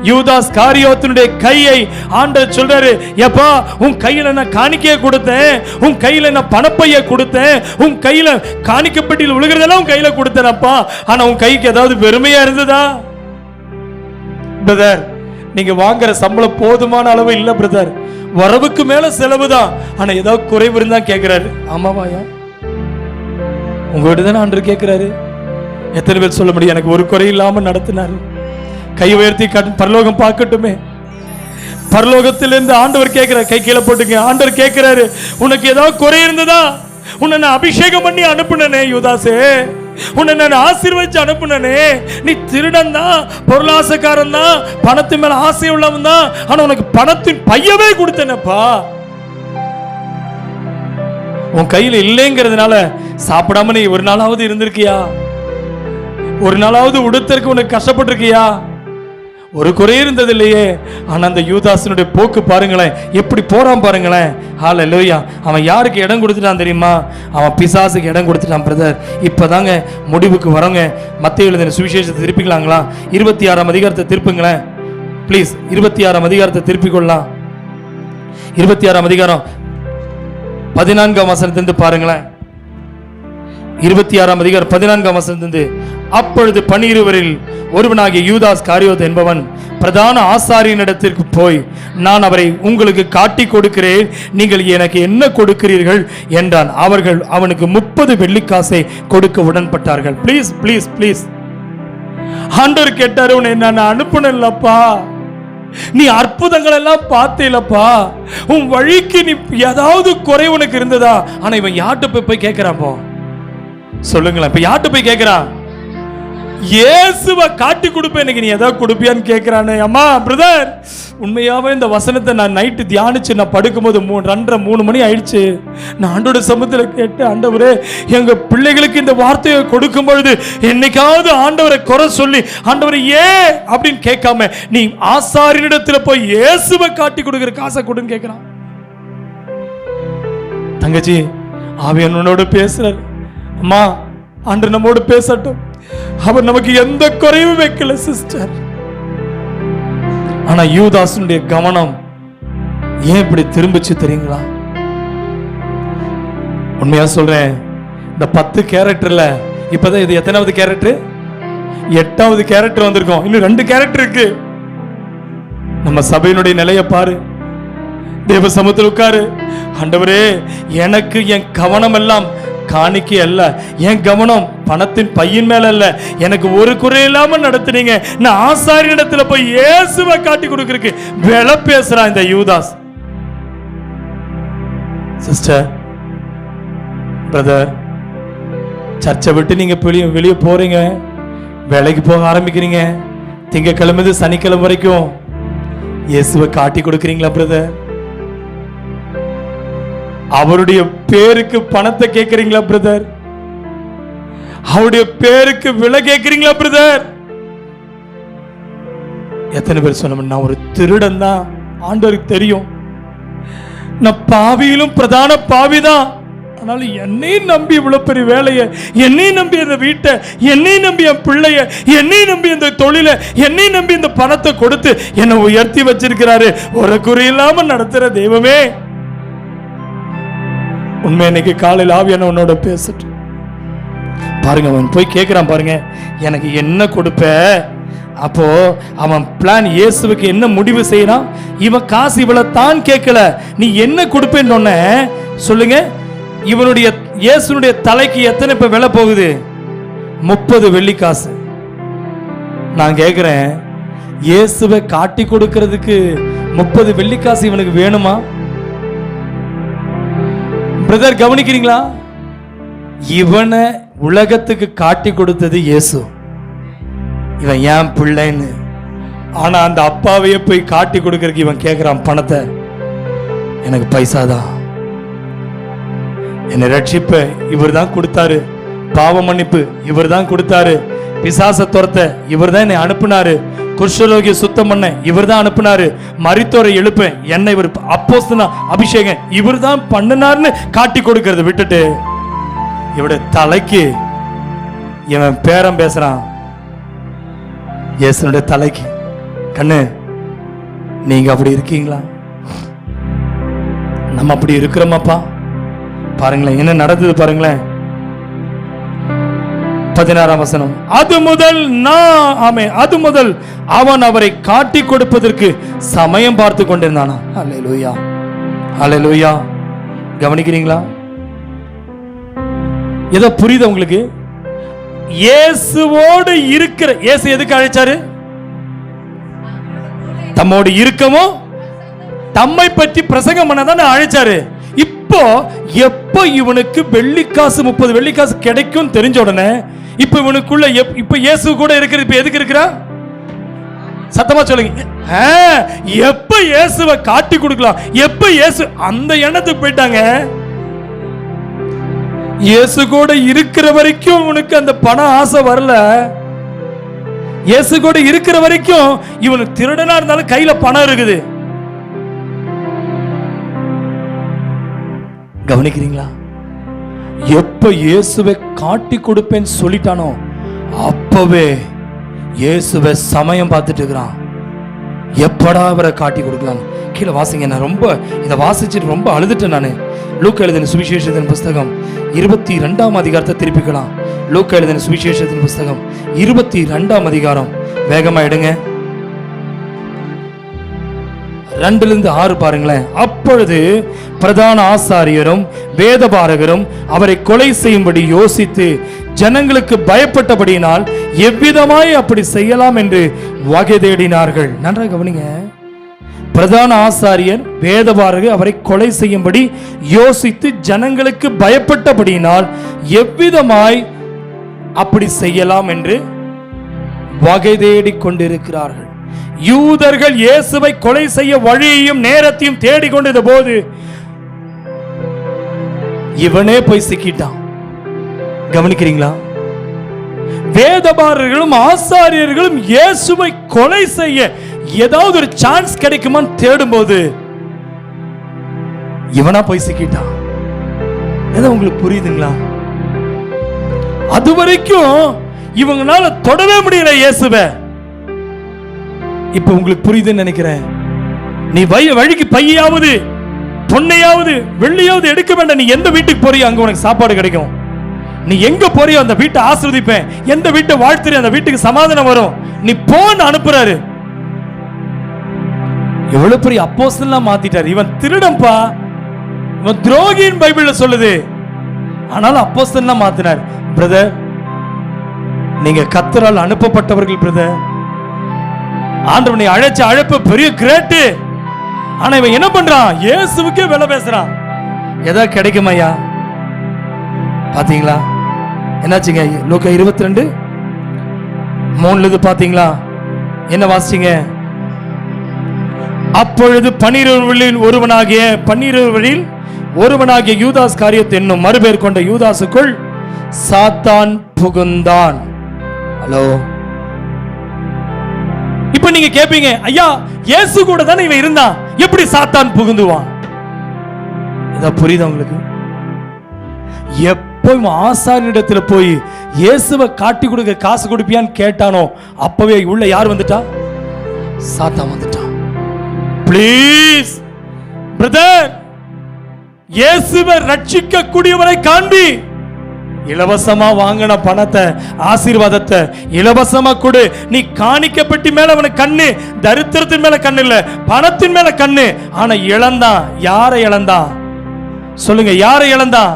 யூதாஸ் காரியோத்தினுடைய கையை ஆண்டவர் சொல்றாரு, எப்பா உன் கையில நான் காணிக்கையை கொடுத்தேன், உன் கையில நான் பணப்பைய கொடுத்தேன், உன் கையில காணிக்கப்பட்டியில் விழுகிறதெல்லாம் உன் கையில கொடுத்தேனப்பா, ஆனா உன் கைக்கு ஏதாவது வெறுமையா இருந்ததா? பிரதர், நீங்க வாங்குற சம்பளம் போதுமான அளவு இல்ல பிரதர், வரவுக்கு மேல செலவு தான், ஆனா ஏதாவது குறைவு இருந்தா கேட்கிறாரு. ஆமாவாயா? உங்ககிட்ட தானே ஆண்டவர் கேட்கிறாரு. எத்தனை பேர் சொல்ல முடியும் எனக்கு ஒரு குறை இல்லாம நடத்தினாரு? கை உயர்த்தி பரலோகம் பார்க்கட்டுமே. பரலோகத்திலிருந்து ஆண்டவர் கேட்கிறார், கை கீழே போட்டுங்க. ஆண்டவர் கேட்கிறாரு, உனக்கு ஏதாவது குறை இருந்ததா? உன்னை நான் அபிஷேகம் பண்ணி அனுப்புனனே யூதாசே, உன்னை நான் ஆசீர்வதிச்சு அனுப்புனனே. நீ திருடன் தான், பொருளாசைக்காரன் தான், பணத்து மேல ஆசை உள்ளவன் தான், ஆனா உனக்கு பணத்தின் பையவே கொடுத்தேனப்பா. உன் கையில இல்லைங்கிறதுனால சாப்பிடாம நீ ஒரு நாளாவது இருந்திருக்கியா? ஒரு நாளாவது உடுத்தருக்கு உனக்கு கஷ்டப்பட்டிருக்கியா? ஒரு குறை இருந்தது இல்லையே. ஆனா அந்த யூதாசனுடைய போக்கு பாருங்களேன், எப்படி போறான் பாருங்களேன். ஹல்லேலூயா. அவன் யாருக்கு இடம் கொடுத்துட்டான் தெரியுமா? அவன் பிசாசுக்கு இடம் கொடுத்துட்டான் பிரதர். இப்பதாங்க முடிவுக்கு வரங்க. மத்தேயு எழுதின சுவிசேஷத்தை திருப்பிக்கலாங்களா? 26ஆம் அதிகாரத்தை திருப்புங்களேன் ப்ளீஸ். 26ஆம் அதிகாரத்தை திருப்பிக் கொள்ளலாம். 26ஆம் அதிகாரம் 14ஆம் வசனத்திலிருந்து பாருங்களேன். 26ஆம் அதிகாரம் 14ஆம் வசனத்திலிருந்து, அப்பொழுது 12 ஒருவனாகிய யூதாஸ் காரியோத் என்பவன் பிரதான ஆசாரியனிடத்திற்கு போய், நான் அவரை உங்களுக்கு காட்டி கொடுக்கிறேன், நீங்கள் எனக்கு என்ன கொடுக்கிறீர்கள் என்றான். அவர்கள் அவனுக்கு 30 வெள்ளிக்காசை கொடுக்க உடன்பட்டார்கள். Please please please. ஆண்டவர் கேட்டாரு, உன்னை நான் அனுப்புனல்லப்பா, நீ அற்புதங்கள் எல்லாம் பார்த்தேலப்பா, உன் வழிக்கு நீ ஏதாவது குறை உனக்கு இருந்ததா? ஆனா இவன் யார்கிட்ட போய் கேட்கிறான்? சொல்லுங்களேன், இப்ப யார்கிட்ட போய் கேட்கிறான்? இயேசுவை காட்டி கொடுப்பேன், நீ ஏதாவது கொடுப்பியான்னு கேட்கிறானே. அம்மா பிரதர், உண்மையாவே இந்த வசனத்தை நான் நைட்டு தியானிச்சு நான் படுக்கும்போது 2:30-3 மணி ஆயிடுச்சு. நான் ஆண்டோட சமூகத்தில் கேட்டு, ஆண்டவரே எங்க பிள்ளைகளுக்கு இந்த வார்த்தையை கொடுக்கும் பொழுது என்னைக்காவது ஆண்டவரை குறை சொல்லி, ஆண்டவரை ஏன் அப்படின்னு கேட்காம நீ ஆசாரியனிடத்துல போய் இயேசுவை காட்டி கொடுக்கிற காசை கொடுன்னு கேட்கிறான். தங்கச்சி, ஆவியானவரோட பேசுறாரு. அம்மா, ஆண்டவர் நம்மோடு பேசட்டும். அவர் நமக்கு எந்த குறையும் வைக்கல சிஸ்டர். ஆனா யூதாசுடைய கவனம் ஏன் இப்படி திரும்பிச்சு தெரியுங்களா? உண்மையா சொல்றேன், இந்த 10 கேரக்டர்ல இப்பதான் இது எத்தனாவது கேரக்டர்? 8வது கேரக்டர் வந்திருக்கோம். இன்னும் 2 கேரக்டர் இருக்கு. நம்ம சபையினுடைய நிலையை பாரு. தேவ சமூகத்தில் உட்காரு. ஆண்டவரே, எனக்கு என் கவனம் எல்லாம் காணிக்கை அல்ல, என் கவனம் பணத்தின் பையன் மேல அல்ல. எனக்கு ஒரு குறை இல்லாம நடத்துனீங்க. நான் ஆசாரிய இடத்துல போய் இயேசுவை காட்டி கொடுக்கறதுக்கு விலை பேசுறான் இந்த யூதாஸ். சிஸ்டர், பிரதர், சர்ச்சை விட்டு நீங்க வெளியே போறீங்க, வேலைக்கு போக ஆரம்பிக்கிறீங்க, திங்கக்கிழமை சனிக்கிழமை வரைக்கும் இயேசுவை காட்டி கொடுக்கறீங்களா பிரதர்? அவருடைய பேருக்கு பணத்தை கேட்கறீங்களா பிரதர்? அவருடைய பேருக்கு விலை கேட்கறீங்களா பிரதர்? எத்தனை பேர் சொன்ன, நான் ஒரு திருடன் தான், ஆண்டவருக்கு தெரியும், நான் பாவியிலும் பிரதான பாவிதான், அதனால என்னையும் நம்பி இவ்வளவு பெரிய வேலையை, என்னையும் நம்பி இந்த வீட்டை, என்னையும் நம்பி என் பிள்ளைய, என்னையும் நம்பி இந்த தொழிலை, என்னையும் நம்பி இந்த பணத்தை கொடுத்து என்னை உயர்த்தி வச்சிருக்கிறாரு. ஒரு குறையில்லாம நடத்துற தெய்வமே, உண்மை இன்னைக்கு காலையில் ஆவியான உன்னோட பேசட்டு பாருங்க. அவன் போய் கேட்கிறான் பாருங்க, எனக்கு என்ன கொடுப்ப? அப்போ அவன் பிளான், இயேசுவுக்கு என்ன முடிவு செய்யறான்? இவன் காசு இவ்வளவு தான் கேட்கல, நீ என்ன கொடுப்பேன்னு சொன்ன சொல்லுங்க. இவனுடைய இயேசுனுடைய தலைக்கு எத்தனை இப்ப விலை போகுது? 30 வெள்ளிக்காசு. நான் கேட்கிறேன், இயேசுவை காட்டி கொடுக்கிறதுக்கு 30 வெள்ளிக்காசு இவனுக்கு வேணுமா? பிரதர், கவனிக்கிறீங்களா? இவனை உலகத்துக்கு காட்டி கொடுத்தது இயேசு. இவன் ஏன் பிள்ளைன்னு. ஆனா அந்த அப்பாவையே போய் காட்டி கொடுக்கறதுக்கு இவன் கேட்கிறான் பணத்தை. எனக்கு பைசாதான், என்னை ரட்சிப்ப இவர் தான் கொடுத்தாரு, பாவ மன்னிப்பு இவர் தான் கொடுத்தாரு, பிசாச துரத்த இவர் தான் என்னை அனுப்புனாரு, குஷ்டரோகிய சுத்தம் பண்ண இவர் தான் அனுப்புனாரு, மரித்தோரை எழுப்ப என்னை இவர் அப்போஸ்தலனா அபிஷேகம் இவர் தான் பண்ணினார்னு காட்டி கொடுக்கறத விட்டுட்டு இவருடைய தலைக்கு இவன் பேரம் பேசுறான். இயேசுனுடைய தலைக்கு. கண்ணு, நீங்க அப்படி இருக்கீங்களா? நம்ம அப்படி இருக்கிறோமாப்பா? பாருங்களேன் என்ன நடந்தது பாருங்களேன். 16ஆம் வசனம். அது முதல் அவன் அவரை காட்டி கொடுப்பதற்கு சமயம் பார்த்து கொண்டிருந்தானா. அல்லேலூயா, அல்லேலூயா. கவனிக்கிறீங்களா? ஏதோ புரியுது உங்களுக்கு? இயேசுவோடு இருக்கிற, இயேசு எதுக்கு அழைச்சாரு? தம்மோடு இருக்கவும் தம்மை பற்றி பிரசங்கம் பண்ணதானே அழைச்சாரு. இப்போ எப்ப இவனுக்கு வெள்ளிக்காசு 30 வெள்ளிக்காசு கிடைக்கும் தெரிஞ்ச உடனே இப்ப இவனுக்குள்ள இப்ப இயேசு கூட இருக்கிறது. இப்ப எதுக்கு இருக்கிறா? சத்தமா சொல்லுங்க. எப்ப இயேசுவை காட்டி கொடுக்கலாம், எப்ப இயேசு, அந்த எண்ணத்துக்கு போயிட்டாங்க. இயேசு கூட இருக்கிற வரைக்கும் உனக்கு அந்த பண ஆசை வரல. இயேசு கூட இருக்கிற வரைக்கும் இவனுக்கு திருடனா இருந்தாலும் கையில பணம் இருக்குது. கவனிக்கிறீங்களா? எப்ப இயேசுவை காட்டி கொடுப்பேன்னு சொல்லிட்டானோ அப்பவே இயேசுவை சமயம் பார்த்துட்டு இருக்கிறான். எப்படா அவரை காட்டி கொடுக்கலாம். கீழே வாசிங்க. நான் ரொம்ப இதை வாசிச்சுட்டு ரொம்ப அழுதுட்டேன். நான் லூக்கா எழுதின சுவிசேஷத்தின் புஸ்தகம் 22ஆம் அதிகாரத்தை திருப்பிக்கலாம். லூக்கா எழுதின சுவிசேஷத்தின் புஸ்தகம் 22ஆம் அதிகாரம். வேகமா எடுங்க. 2-6 பாருங்களேன். அப்பொழுது பிரதான ஆசாரியரும் வேதபாரகரும் அவரை கொலை செய்யும்படி யோசித்து ஜனங்களுக்கு பயப்பட்டபடியினால் எவ்விதமாய் அப்படி செய்யலாம் என்று வகை தேடினார்கள். நன்றாக கவனிங்க. பிரதான ஆசாரியர் வேதபாரகர் அவரை கொலை செய்யும்படி யோசித்து ஜனங்களுக்கு பயப்பட்டபடியினால் எவ்விதமாய் அப்படி செய்யலாம் என்று வகை தேடிக் கொண்டிருக்கிறார்கள். யூதர்கள் இயேசுவை கொலை செய்ய வழியையும் நேரத்தையும் தேடிக்கொண்டிருந்த போது இவனே போய் சிக்கிட்டான். கவனிக்கிறீங்களா? வேதபாரர்களும் ஆசாரியர்களும் இயேசுவை கொலை செய்ய ஏதாவது ஒரு சான்ஸ் கிடைக்குமான்னு தேடும் போது இவனா போய் சிக்கிட்டான். ஏதோ உங்களுக்கு புரியுதுங்களா? அது வரைக்கும் இவங்களால தொடவே முடியல இயேசுவை. இப்ப உங்களுக்கு புரியுதுன்னு நினைக்கிறேன். நீ வழிக்கு பையாவது பொன்னையாவது வெள்ளியாவது எடுக்க வேண்டாம். நீ எந்த வீட்டுக்கு போறியோ அங்க உனக்கு சாப்பாடு கிடைக்கும். நீ எங்க போறியோ அந்த வீட்டை ஆசீர்வதிப்பேன், எந்த வீட்டை வாழ்த்துறியோ அந்த வீட்டுக்கு சமாதானம் வரும். நீ போன்னு அனுப்புறாரு. எவ்வளவு பெரிய அப்போஸ்தலனா மாத்திட்டாரு. இவன் திருடன்பா, இவன் துரோகின்னு பைபிள்ல சொல்லுது. ஆனாலும் அப்போஸ்தலனா மாத்தினார். பிரதர், நீங்க கர்த்தரால் அனுப்பப்பட்டவர்கள் பிரதர். ஆண்டவனை அழைச்ச அழைப்பு பெரிய கிரேட். ஆனா இவன் என்ன பண்றான்? இயேசுவுக்கே விலை பேசுறான். எதா கிடைக்கும் ஐயா? பாத்தீங்களா என்னாச்சுங்க? லூக்கா 22:3 பாத்தீங்களா? என்ன வாசிச்சீங்க? அப்பொழுது 12 ஒருவனாகிய யூதாஸ் காரியத் என்னும் மறுபேர் கொண்ட யூதாசுக்குள் சாத்தான் புகுந்தான். ஹலோ, இப்ப நீங்க கேப்பீங்க, ஐயா இயேசு கூட தானே இவன் இருந்தான், எப்படி சாத்தான் புகுந்துவான்? இத புரியுதா உங்களுக்கு? எப்போ ஆசாரியனிடத்துல போய் இயேசுவை காட்டி கொடுக்க காசு கொடுப்பியான்னு கேட்டானோ அப்பவே உள்ள யார் வந்துட்டா? சாத்தான் வந்துட்டான். ப்ளீஸ் பிரதர், இயேசுவை ரட்சிக்க கூடியவரை காண்பி. இலவசமா வாங்கின பணத்தை, ஆசீர்வாதத்தை இலவசமா கொடு. நீ காணிக்கப்பட்டி மேல அவனுக்கு கண்ணு, தரித்திரத்தின் மேல கண்ணு இல்ல, பணத்தின் மேல கண்ணு. ஆனா இழந்தான். யாரை இழந்தான் சொல்லுங்க? யாரை இழந்தான்?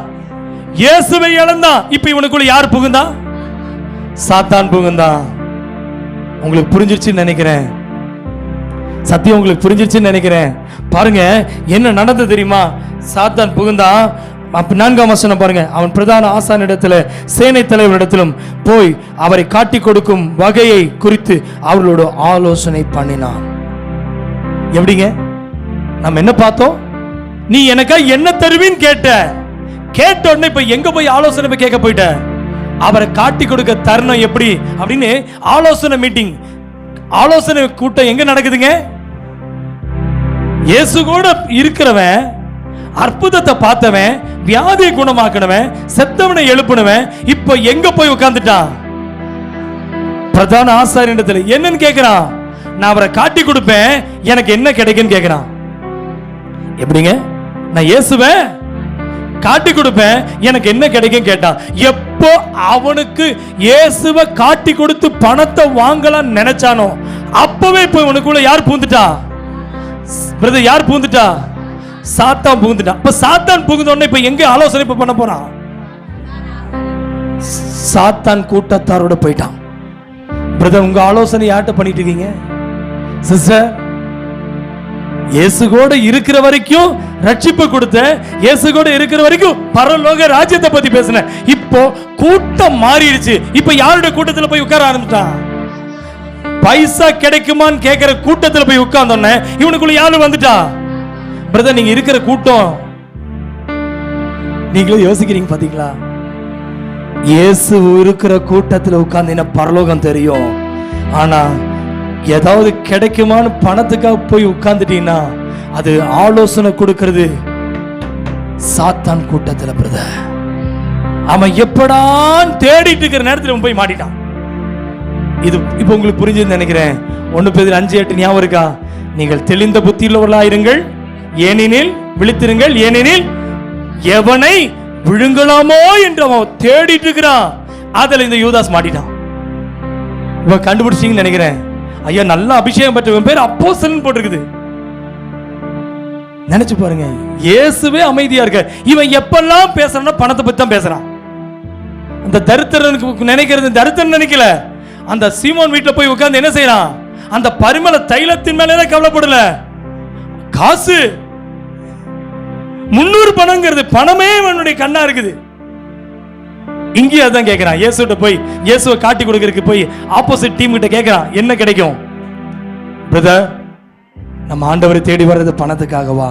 இயேசுவை இழந்தான். இப்ப இவனுக்குள்ள யார் புகுந்தா? சாத்தான் புகுந்தான். உங்களுக்கு புரிஞ்சிருச்சுன்னு நினைக்கிறேன். சத்தியம் உங்களுக்கு புரிஞ்சிருச்சுன்னு நினைக்கிறேன். பாருங்க என்ன நடந்தது தெரியுமா? சாத்தான் புகுந்தான். 4ஆம் வசனம் பாருங்க. அவன் பிரதான ஆசானிடத்தில் சேனை தலைவரிடத்திலும் போய் அவரை காட்டி கொடுக்கும் வகையை குறித்து அவர்களோட ஆலோசனை பண்ணினான். எப்படிங்க? நம்ம என்ன பார்த்தோம்? நீ எனக்கா என்ன தருவின்னு கேட்ட உடனே இப்ப எங்க போய் ஆலோசனை போய் கேட்க போயிட்ட? அவரை காட்டி கொடுக்க தருணம் எப்படி அப்படின்னு ஆலோசனை மீட்டிங், ஆலோசனை கூட்டம் எங்க நடக்குதுங்க? இயேசு கூட இருக்கிறவன், அற்புதத்தை பார்த்தவன், வியாதியை குணமாக்கினவன், செத்தவனை எழுப்பினவன், இப்ப எங்க போய் உட்கார்ந்துட்டான்? பிரதான ஆசாரியனிடத்துல என்னன்னு கேட்கிறான். நான் அவரை காட்டி கொடுப்பேன், எனக்கு என்ன கிடைக்குன்னு கேட்கிறான். எப்படிங்க? நான் இயேசுவை காட்டி கொடுப்பேன், எனக்கு என்ன கிடைக்கும் கேட்டான். எப்போ அவனுக்கு இயேசுவை காட்டி கொடுத்து பணத்தை வாங்கலாம் நினைச்சானோ அப்பவே போய் உனக்குள்ள யார் பூந்துட்டா? பிரதர், யார் பூந்துட்டா? சாத்தான் புகுந்துட்டான். இப்ப சாத்தான் புகுந்தோடனே இப்ப எங்க ஆலோசனை பண்ண போறான்? சாத்தான் கூட்டத்தாரோட போயிட்டான். பிரதர், உங்க ஆலோசனை யார்கிட்ட பண்ணிட்டு இருக்கீங்க? சிஸ்டர், இயேசு கூட இருக்கிற வரைக்கும் ரட்சிப்பு கொடுத்த, இயேசு கூட இருக்கிற வரைக்கும் பரலோக ராஜ்யத்தை பத்தி பேசின. இப்போ கூட்டம் மாறிடுச்சு. இப்ப யாருடைய கூட்டத்தில் போய் உட்கார ஆரம்பிச்சான்? பைசா கிடைக்குமான்னு கேட்கிற கூட்டத்தில் போய் உட்கார்ந்தோன்னே இவனுக்குள்ள யாரு வந்துட்டா? பிரதர், நீங்க இருக்கிற கூட்டம் நீங்களும் யோசிக்கிறீங்க பாத்தீங்களா? இயேசு இருக்கிற கூட்டத்தில் உட்கார்ந்து பரலோகம் தெரியும். ஆனா ஏதாவது கிடைக்குமான்னு பணத்துக்காக போய் உட்கார்ந்துட்டீங்கன்னா அது ஆலோசனை கொடுக்கிறது சாத்தான் கூட்டத்தில். பிரதர், அவன் எப்படான் தேடிட்டு இருக்கிற நேரத்தில் போய் மாட்டிட்டான். இது இப்ப உங்களுக்கு புரிஞ்சதுன்னு நினைக்கிறேன். 1 பேதுரு 5:8 ஞாபகம் இருக்கா? நீங்கள் தெளிந்த புத்தியுள்ளவர்களாயிருங்கள், ஏனெனில் விழித்திருங்கள், ஏனெனில் எவனை விழுங்கலாமோ என்று அவன் தேடிட்டு இருக்கிறான். அதுல இந்த யூதாஸ் மாட்டிட்டான். இவன் கண்டுபிடிச்சிங்கன்னு நினைக்கிறேன். ஐயா, நல்ல அபிஷேகம் பெற்றவன் பேர் அப்போஸ்தலன் போட்டிருக்குது. நினைச்சு பாருங்க, இயேசுவே அமைதியா இருக்க. இவன் எப்பெல்லாம் பேசுறான் பணத்தை பத்தி தான் பேசுறான். அந்த தரித்திரனுக்கு நினைக்கிறது தரித்திரன் நினைக்கல. அந்த சீமோன் வீட்டுல போய் உட்கார்ந்து என்ன செய்யறான்? அந்த பரிமள தைலத்தின் மேல கவலைப்படல. காசு 300 பணங்கிறது பணமே அவனுடைய கண்ணா இருக்குது. இங்கே அதான் கேட்கிறான். இயேசுட்ட போய் இயேசுவை காட்டி கொடுக்கறதுக்கு போய் ஆப்போசிட் டீம் கிட்ட கேட்கிறான், என்ன கிடைக்கும்? பிரதர், நம்ம ஆண்டவரை தேடி வர்றது பணத்துக்காகவா?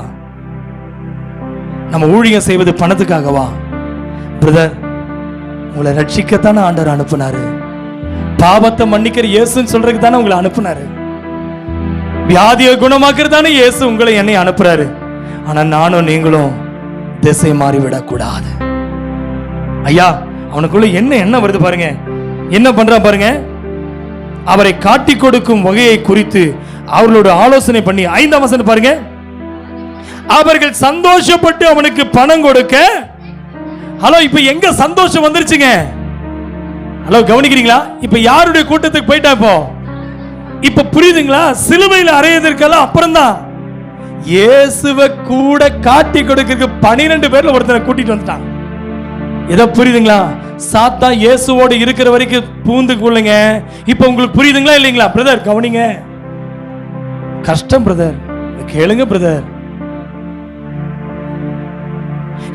நம்ம ஊழியம் செய்வது பணத்துக்காகவா? பிரதர், உங்களை ரட்சிக்கத்தானே ஆண்டவர் அனுப்புனாரு. பாவத்தை மன்னிக்கிற இயேசுன்னு சொல்றதுக்கு தானே உங்களை அனுப்புனாரு. வியாதியை குணமாக்குறது தானே இயேசு உங்களை என்னை அனுப்புறாரு. ஆனா நானும் நீங்களும் திசை மாறிவிடக் கூடாது. ஐயா, அவனுக்குள்ள என்ன வருது பாருங்க. என்ன பண்றான் பாருங்க. அவரை காட்டி கொடுக்கும் வகையை குறித்து அவர்களோட ஆலோசனை பண்ணி 5ஆம் வசனம் பாருங்க. அவர்கள் சந்தோஷப்பட்டு அவனுக்கு பணம் கொடுக்க. ஹலோ, இப்ப எங்க சந்தோஷம் வந்துருச்சுங்க? ஹலோ, கவனிக்கிறீங்களா? இப்ப யாருடைய கூட்டத்துக்கு போயிட்டா? இப்ப புரியுதுங்களா? சிலுவையில் அறையதற்கெல்லாம் அப்புறம் தான் இயேசுவை கூட காட்டி கொடுக்க 12 பேர்ல ஒருத்தரை கூட்டிட்டு வந்துட்டான். ஏதோ புரியுதுங்களா? சாத்தான் இயேசுவோடு இருக்கிற வரைக்கும் பூந்து கொள்ளுங்க. இப்ப உங்களுக்கு புரியுதுங்களா இல்லைங்களா? பிரதர் கவனிங்க, கஷ்டம் பிரதர், கேளுங்க பிரதர்.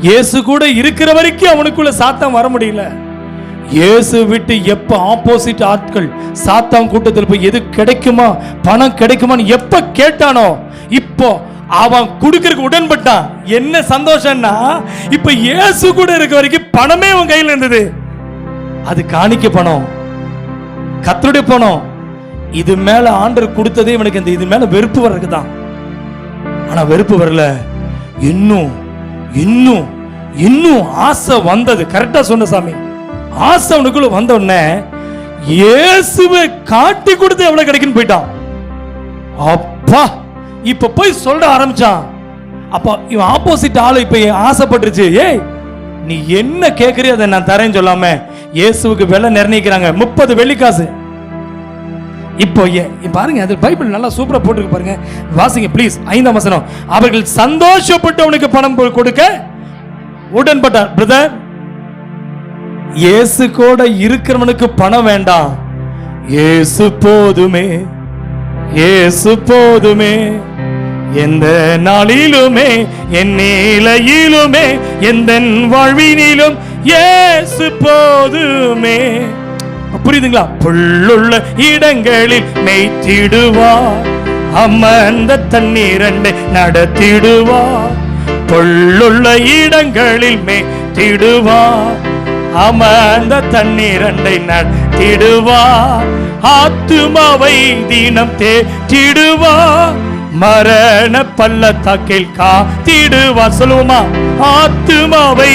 இயேசு கூட இருக்கிற வரைக்கும் அவனுக்குள்ள சாத்தான் வர முடியல. இயேசு விட்டு எப்ப ஆப்போசிட் ஆட்கள் சாத்தான் கூட்டத்தில் போய் எது கிடைக்குமா, பணம் கிடைக்குமான்னு எப்ப கேட்டானோ, இப்போ அவன் கொடுக்கறதுக்கு உடன்பட்டான். என்ன சந்தோஷம்னா, இப்ப இயேசு கூட இருக்க வரைக்கும் பணமே அவன் கையில் இருந்தது. அது காணிக்க பணம், கர்த்தருடைய பணம். இது மேல ஆண்டவர் கொடுத்ததே இவனுக்கு இந்த இது மேல வெறுப்பு வர்றதுக்கு தான். ஆனா வெறுப்பு வரல, இன்னும் இன்னும் இன்னும் ஆசை வந்தது. கரெக்டா சொன்ன சாமி. ஆசை அவனுக்குள்ள வந்த உடனே இயேசுவை காட்டி கொடுத்து எவ்வளவு கிடைக்குன்னு போயிட்டான். அப்பா, இப்ப போய் சொல்ல ஆரம்பிச்சான். அப்ப இவன் ஆப்போசிட் ஆளு இப்ப ஆசைப்பட்டுருச்சு. ஏய், நீ என்ன கேட்கறியோ அதை நான் தரேன்னு சொல்லாம இயேசுவுக்கு விலை நிர்ணயிக்கிறாங்க 30 வெள்ளிக்காசு. இப்போ பாருங்க, அது பைபிள் நல்லா சூப்பரா போட்டுருக்கு பாருங்க. வாசிங்க ப்ளீஸ். 5ஆம் வசனம். அவர்கள் சந்தோஷப்பட்டு அவனுக்கு பணம் கொடுக்க உடன்பட்டார். பிரதர், இயேசு கூட இருக்கிறவனுக்கு பணம் வேண்டாம், இயேசு போதுமே, இயேசு போதுமே. எந்த நாளிலுமே, என் நிலையிலுமே, எந்த வாழ்வினிலும் இயேசு போதுமே. புரியுதுங்களா? புல்லுள்ள இடங்களில் மேய்த்திடுவார், அமர்ந்த தண்ணீரண்டை நடத்திடுவார். புல்லுள்ள இடங்களில் மேய்த்திடுவார், அமர்ந்த தண்ணீரண்டை நடத்திடுவார். ஆத்துமாவை தினம் தேற்றிடுவார், மரண பள்ளத்தாக்கில் காத்திடுவார். சொல்லுவோமா? ஆத்துமாவை,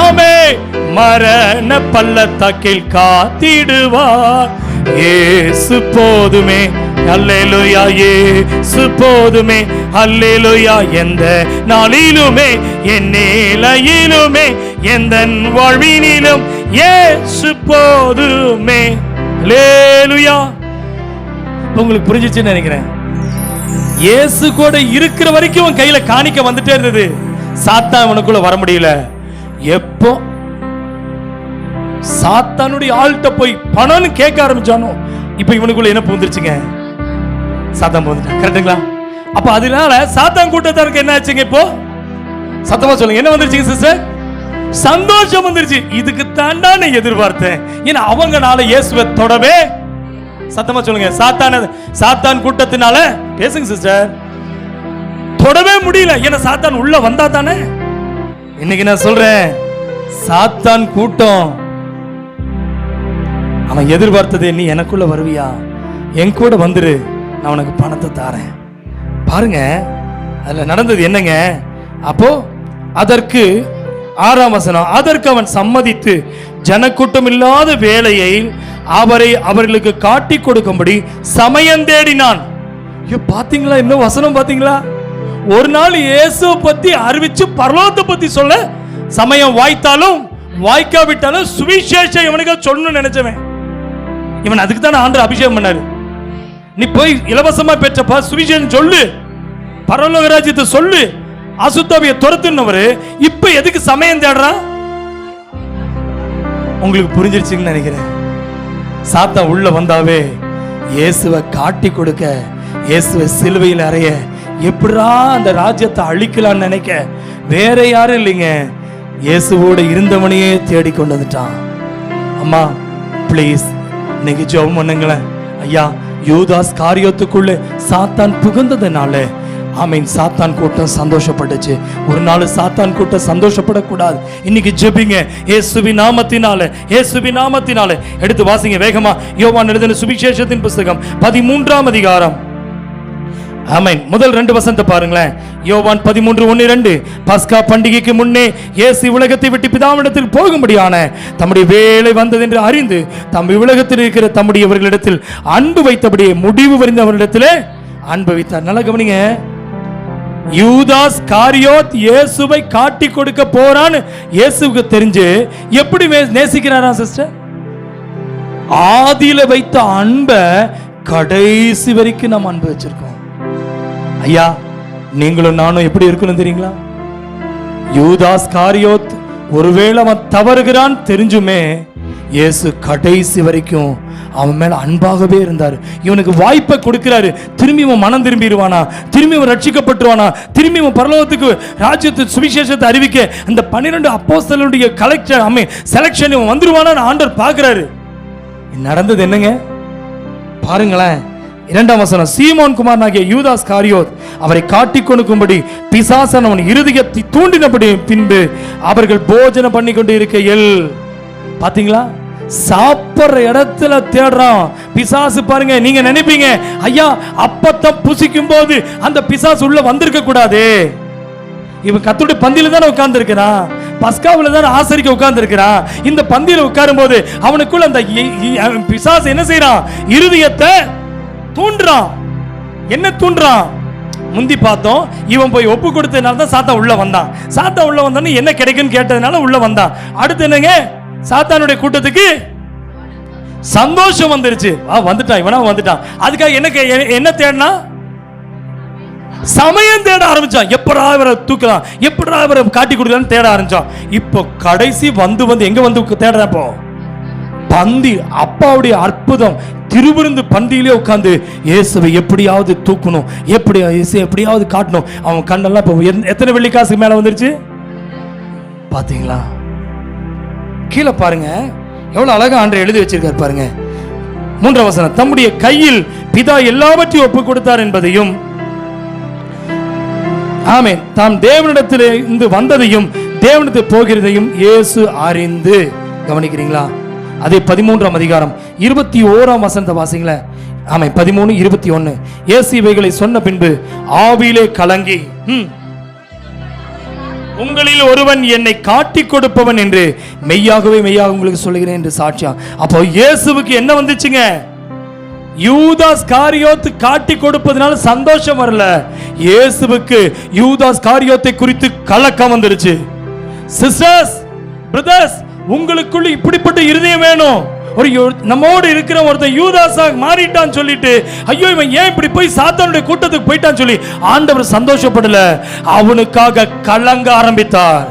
ஆமே, மரண பள்ளத்தாக்கில் காத்திடுவார். இயேசு போதுமே, அல்லேலூயா, இயேசு போதுமே, அல்லேலூயா. எந்த நாளிலுமே, என் நிலையிலுமே, எந்த வாழ்வினிலும் இயேசு போதுமே, அல்லேலூயா. உங்களுக்கு புரிஞ்சிச்சுன்னு நினைக்கிறேன். இயேசு கூட இருக்கிற வரைக்கும் உன் கையில காணிக்க வந்துட்டே இருந்தது. சாத்தான் உனக்குள்ள வர முடியல. எப்போ சாத்தானுடைய ஆள்கிட்ட போய் பணம்னு கேட்க ஆரம்பிச்சானோ, இப்ப இவனுக்குள்ள என்ன பூந்துருச்சுங்க? சாத்தான் பூந்துட்டான். கரெக்டுங்களா? அப்ப அதனால சாத்தான் கூட்டத்தாருக்கு என்ன ஆச்சுங்க? இப்போ சத்தமா சொல்லுங்க, என்ன வந்துருச்சுங்க சிஸ்டர்? சந்தோஷம் வந்துருச்சு. இதுக்கு தாண்டா நான் எதிர்பார்த்தேன். ஏன்னா அவங்கனால இயேசுவை தொடவே, சத்தமா சொல்லுங்க, சாத்தான் கூட்டத்தினால, பேசுங்க சிஸ்டர், தொடவே முடியல. ஏன்னா சாத்தான் உள்ள வந்தா தானே. இன்னைக்கு நான் சொல்றேன், சாத்தான் கூட்டம் அவன் எதிர்பார்த்தது, நீ எனக்குள்ள வருவியா, என் கூட வந்துரு, நான் உனக்கு பணத்தை தாரேன். பாருங்க அதுல நடந்தது என்னங்க? அப்போ அதற்கு 6ஆம் வசனம், அதற்கு அவன் சம்மதித்து ஜனக்கூட்டம் இல்லாத வேளையை அவர்களுக்கு காட்டி கொடுக்கும்படி சமயம் தேடினான். பாத்தீங்களா? இன்னும் வசனம் பாத்தீங்களா? ஒரு நாள் இயேசுவை பத்தி அறிவிச்சு பரலோகத்தை பத்தி சொல்ல சமயம் வாய்த்தாலும் வாய்க்காவிட்டாலும் சுவிசேஷம் இவனுக்கு சொல்லணும்னு நினைச்சவன் இவன். அதுக்கு தான் ஆண்டவர் அபிஷேகம் பண்ணாரு. நீ போய் இலவசமா பெற்ற சுவிசேஷம் சொல்லு, பரலோக ராஜ்யத்தை சொல்லு, அசுத்தாவியை துரத்துனவரு இப்ப எதுக்கு சமயம் தேடுறான்? உங்களுக்கு புரிஞ்சிருச்சுன்னு நினைக்கிறேன். சாத்தான் உள்ள வந்தாவே இயேசுவை காட்டி கொடுக்க, இயேசுவை சிலுவையில் அறைய, எப்படா அந்த ராஜ்யத்தை அழிக்கலாம்னு நினைக்க, வேற யாரும் இல்லைங்க, இயேசுவோட இருந்தவனையே தேடி கொண்டு வந்துட்டான். அம்மா ப்ளீஸ் இன்னைக்கு ஜெபம் பண்ணுங்களேன். ஐயா, யூதாஸ் காரியத்துக்குள்ள சாத்தான் புகுந்ததுனால ஆமீன், சாத்தான் கூட்டம் சந்தோஷப்பட்டுச்சு. ஒரு நாள் சாத்தான் கூட்டம் சந்தோஷப்படக்கூடாது. இன்னைக்கு ஜெபிங்க இயேசுவின் நாமத்தினால, இயேசுவின் நாமத்தினால. எடுத்து வாசிங்க வேகமா யோவான் எழுதின சுவிசேஷத்தின் புத்தகம் 13ஆம் அதிகாரம் ஆமென். முதல் 2 வசனத்தை பாருங்களேன். யோவான் 13:1-2. பஸ்கா பண்டிகைக்கு முன்னே இயேசு உலகத்தை விட்டு பிதாவிடத்தில் போகும்படியான தம்முடைய வேளை வந்தது என்று அறிந்து தம் உலகத்தில் இருக்கிற தம்முடையவர்களிடத்தில் அன்பு வைத்தபடியே முடிவு வரைந்த அவரிடத்திலே அன்பு வைத்தார். நல்லா கவனிங்க. யூதாஸ் காரியோத் இயேசுவை காட்டி கொடுக்க போறான்னு இயேசுவுக்கு தெரிஞ்சு எப்படி நேசிக்கிறாரா சிஸ்டர்? ஆதியில வைத்த அன்பை கடைசி வரைக்கும் நாம் அன்பு வச்சிருக்கோம். ஐயா, நீங்களும் நானும் எப்படி இருக்கணும் தெரியுங்களா? யூதாஸ் காரியோத் ஒருவேளை அவன் தவறுகிறான் தெரிஞ்சுமே இயேசு கடைசி வரைக்கும் அவன் மேல அன்பாகவே இருந்தார். இவனுக்கு வாய்ப்பை கொடுக்கிறாரு. திரும்பி இவன் மனம் திரும்பிடுவானா? திரும்பி இவன் ரட்சிக்கப்பட்டுருவானா? திரும்பி இவன் பரலோகத்துக்கு ராஜ்யத்து சுவிசேஷத்தை அறிவிக்க அந்த 12 அப்போஸ்தலருடைய செலக்ஷன் இவன் வந்துருவானா? ஆண்டவர் பார்க்கிறாரு. நடந்தது என்னங்க பாருங்களேன். 2ஆம் வசனம். சீமோன் குமாரனாகிய யூதாஸ் காரியோத் அவரை காட்டிக் கொடுக்கும்படி பிசாசன் அவன் இருதயத்தை தூண்டினபடி பின்பு அவர்கள் போஜனம் பண்ணி கொண்டு இருக்கையில், பாத்தீங்களா, சாப்பிடுற இடத்துல தேடுறான் பிசாசு. பாருங்க, நீங்க நினைப்பீங்க ஐயா அப்பத்தை புசிக்கும் போது அந்த பிசாசு உள்ள வந்திருக்க கூடாது. இவன் கர்த்தருடைய பந்தியில தானே உட்கார்ந்து இருக்கிறான், பஸ்காவில தான் ஆசரிக்க உட்கார்ந்து இருக்கிறான். இந்த பந்தியில உட்காரும் போது அவனுக்குள்ள அந்த பிசாசு என்ன செய்யறான்? இருதயத்தை தூண்டுறான். என்ன தூண்டுறான்? முந்தி பார்த்தோம், இவன் போய் ஒப்பு கொடுத்ததுனால தான் சாத்தான் உள்ள வந்தான். சாத்தான் உள்ள வந்தானே என்ன கிடைக்குன்னு கேட்டதுனால உள்ள வந்தான். அடுத்து என்னங்க? சாத்தானுடைய கூட்டத்துக்கு சந்தோஷம் வந்துருச்சு. வந்துட்டான், இவனா வந்துட்டான். அதுக்காக என்ன தேடினா? சமயம் தேட ஆரம்பிச்சான். எப்படா இவரை தூக்கலாம், எப்படா இவரை காட்டி கொடுக்கலான்னு தேட ஆரம்பிச்சான். இப்போ கடைசி வந்து எங்க வந்து தேடுறா? இப்போ பந்தி, அப்பாவுடைய அற்புதம், திருவிருந்து பந்தியிலே உட்கார்ந்து இயேசுவை எப்படியாவது தூக்கணும், எப்படியாவது காட்டணும். அவன் கண்ணெல்லாம் இப்போ எத்தனை வெள்ளிக்காசுக்கு மேல வந்துருச்சு பாத்தீங்களா? கீழே பாருங்க, எவ்வளவு அழகா ஆண்டவர் எழுதி வச்சிருக்காரு பாருங்க. 3ஆம் வசனம். தம்முடைய கையில் பிதா எல்லாவற்றையும் ஒப்பு கொடுத்தார் என்பதையும், ஆமென், தாம் தேவனிடத்தில் இருந்து வந்ததையும் தேவனிடத்தில் போகிறதையும் இயேசு அறிந்து. கவனிக்கிறீங்களா? அதே 13ஆம் அதிகாரம் 21ஆம் வசனத்தை வாசிங்களேன். ஆமை 13:21. இயேசு இவைகளை சொன்ன பின்பு ஆவியிலே கலங்கி, உங்களில் ஒருவன் என்னை காட்டிக் கொடுப்பவன் என்று மெய்யாகவே உங்களுக்கு சொல்லுகிறேன் என்று சாட்சியா. அப்போ இயேசுவுக்கு என்ன வந்துச்சுங்க? யூதாஸ் காரியோத்து காட்டி கொடுப்பதனால சந்தோஷம் வரல. இயேசுவுக்கு யூதாஸ் காரியோத்தை குறித்து கலக்கம் வந்துருச்சு. சிஸ்டர்ஸ், பிரதர்ஸ், உங்களுக்குள்ள இப்படிப்பட்ட இருதயம் வேணும். ஒரு நம்மோடு இருக்கிற ஒருத்தன் யூதாஸா மாறிட்டான்னு சொல்லிட்டு ஐயோ இவன் ஏன் இப்படி போய் சாத்தானுடைய கூட்டத்துக்கு போயிட்டான்னு சொல்லி ஆண்டவர் சந்தோஷப்படல, அவனுக்காக கலங்க ஆரம்பித்தார்.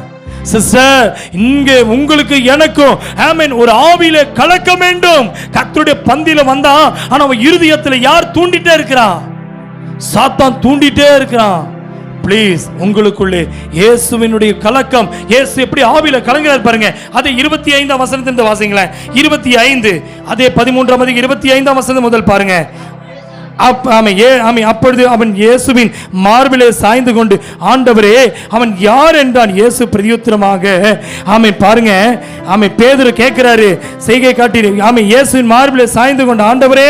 சிஸ்டர், இங்கே உங்களுக்கு எனக்கும் ஆமென் ஒரு ஆவியிலே கலக்க வேண்டும். கர்த்தருடைய பந்தியில வந்தா, ஆனா அவன் இருதயத்துல யார் தூண்டிட்டே இருக்கிறான்? சாத்தான் தூண்டிட்டே இருக்கிறான். ப்ளீஸ், உங்களுக்குள்ளே இயேசுவினுடைய கலக்கம், இயேசு எப்படி ஆவியில கலங்குறார் பாருங்க. அதே 25ஆம் வசனத்திலிருந்து வாசிங்களேன். 25, அதே 13ஆம் அதிகாரம் 25ஆம் வசனம் முதல் பாருங்க. அப்பொழுது அவன் இயேசுவின் மார்பிலே சாய்ந்து கொண்டு, ஆண்டவரே அவன் யார் என்றான். இயேசு பிரதியுத்தரமாக, ஆமென், பாருங்க, ஆமென், பேதுரு கேட்கிறாரு, செய்கை காட்டி, ஆமென், இயேசுவின் மார்பிலே சாய்ந்து கொண்டு, ஆண்டவரே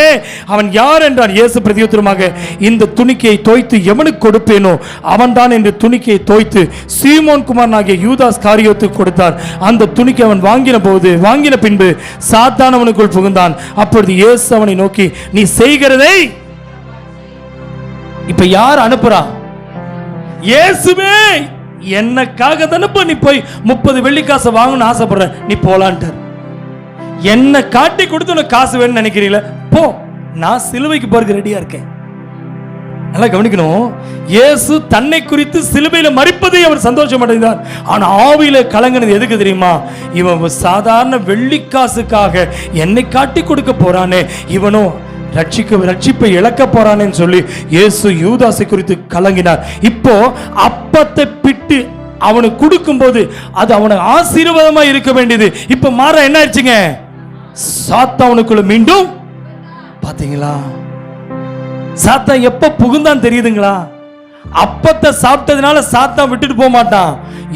அவன் யார் என்றான். இயேசு பிரதியுத்தரமாக, இந்த துணிக்கையை தோய்த்து எவனுக்கு கொடுப்பேனோ அவன் தான் என்று துணிக்கையை தோய்த்து சீமோன் குமாரனாகிய யூதாஸ் காரியோத்துக்கு கொடுத்தார். அந்த துணிக்கை அவன் வாங்கின பின்பு சாத்தான் அவனுக்குள் புகுந்தான். அப்பொழுது இயேசு அவனை நோக்கி, நீ செய்கிறதை இப்ப யார் அனுப்புறா? இயேசுவே என்னக்காக தானப்ப நீ போய் 30 வெள்ளிக்காசை வாங்கணும்னு ஆசைப்படுற, நீ போலான்ட்டார். என்ன காட்டி கொடுத்து உனக்கு காசு வேணும்னு நினைக்கிறீங்களா? போ, நான் சிலுவைக்கு போறதுக்கு ரெடியா இருக்கேன். நல்லா கவனிக்கணும். இயேசு தன்னை குறித்து சிலுவையில மரிப்பதை அவர் சந்தோஷம் அடைந்தார். ஆனா ஆவியில கலங்கினது எதுக்கு தெரியுமா? இவன் சாதாரண வெள்ளிக்காசுக்காக என்னை காட்டி கொடுக்க போறானே, இவனும் ரட்சிப்பை இழக்க போறானேன்னு சொல்லி இயேசு யூதாசை குறித்து கலங்கினார். இப்போ அப்பத்தை பிட்டு அவனுக்கு கொடுக்கும் போது அது அவனுக்கு ஆசீர்வாதமா இருக்க வேண்டியது இப்ப மாற என்ன ஆயிடுச்சுங்க? சாத்தானுக்குள்ள மீண்டும். பாத்தீங்களா, சாத்தான் எப்ப புகுந்தான் தெரியுதுங்களா? அப்பத்தை சாப்பிட்டதுனால சாத்தான் விட்டுட்டு போக மாட்டான்.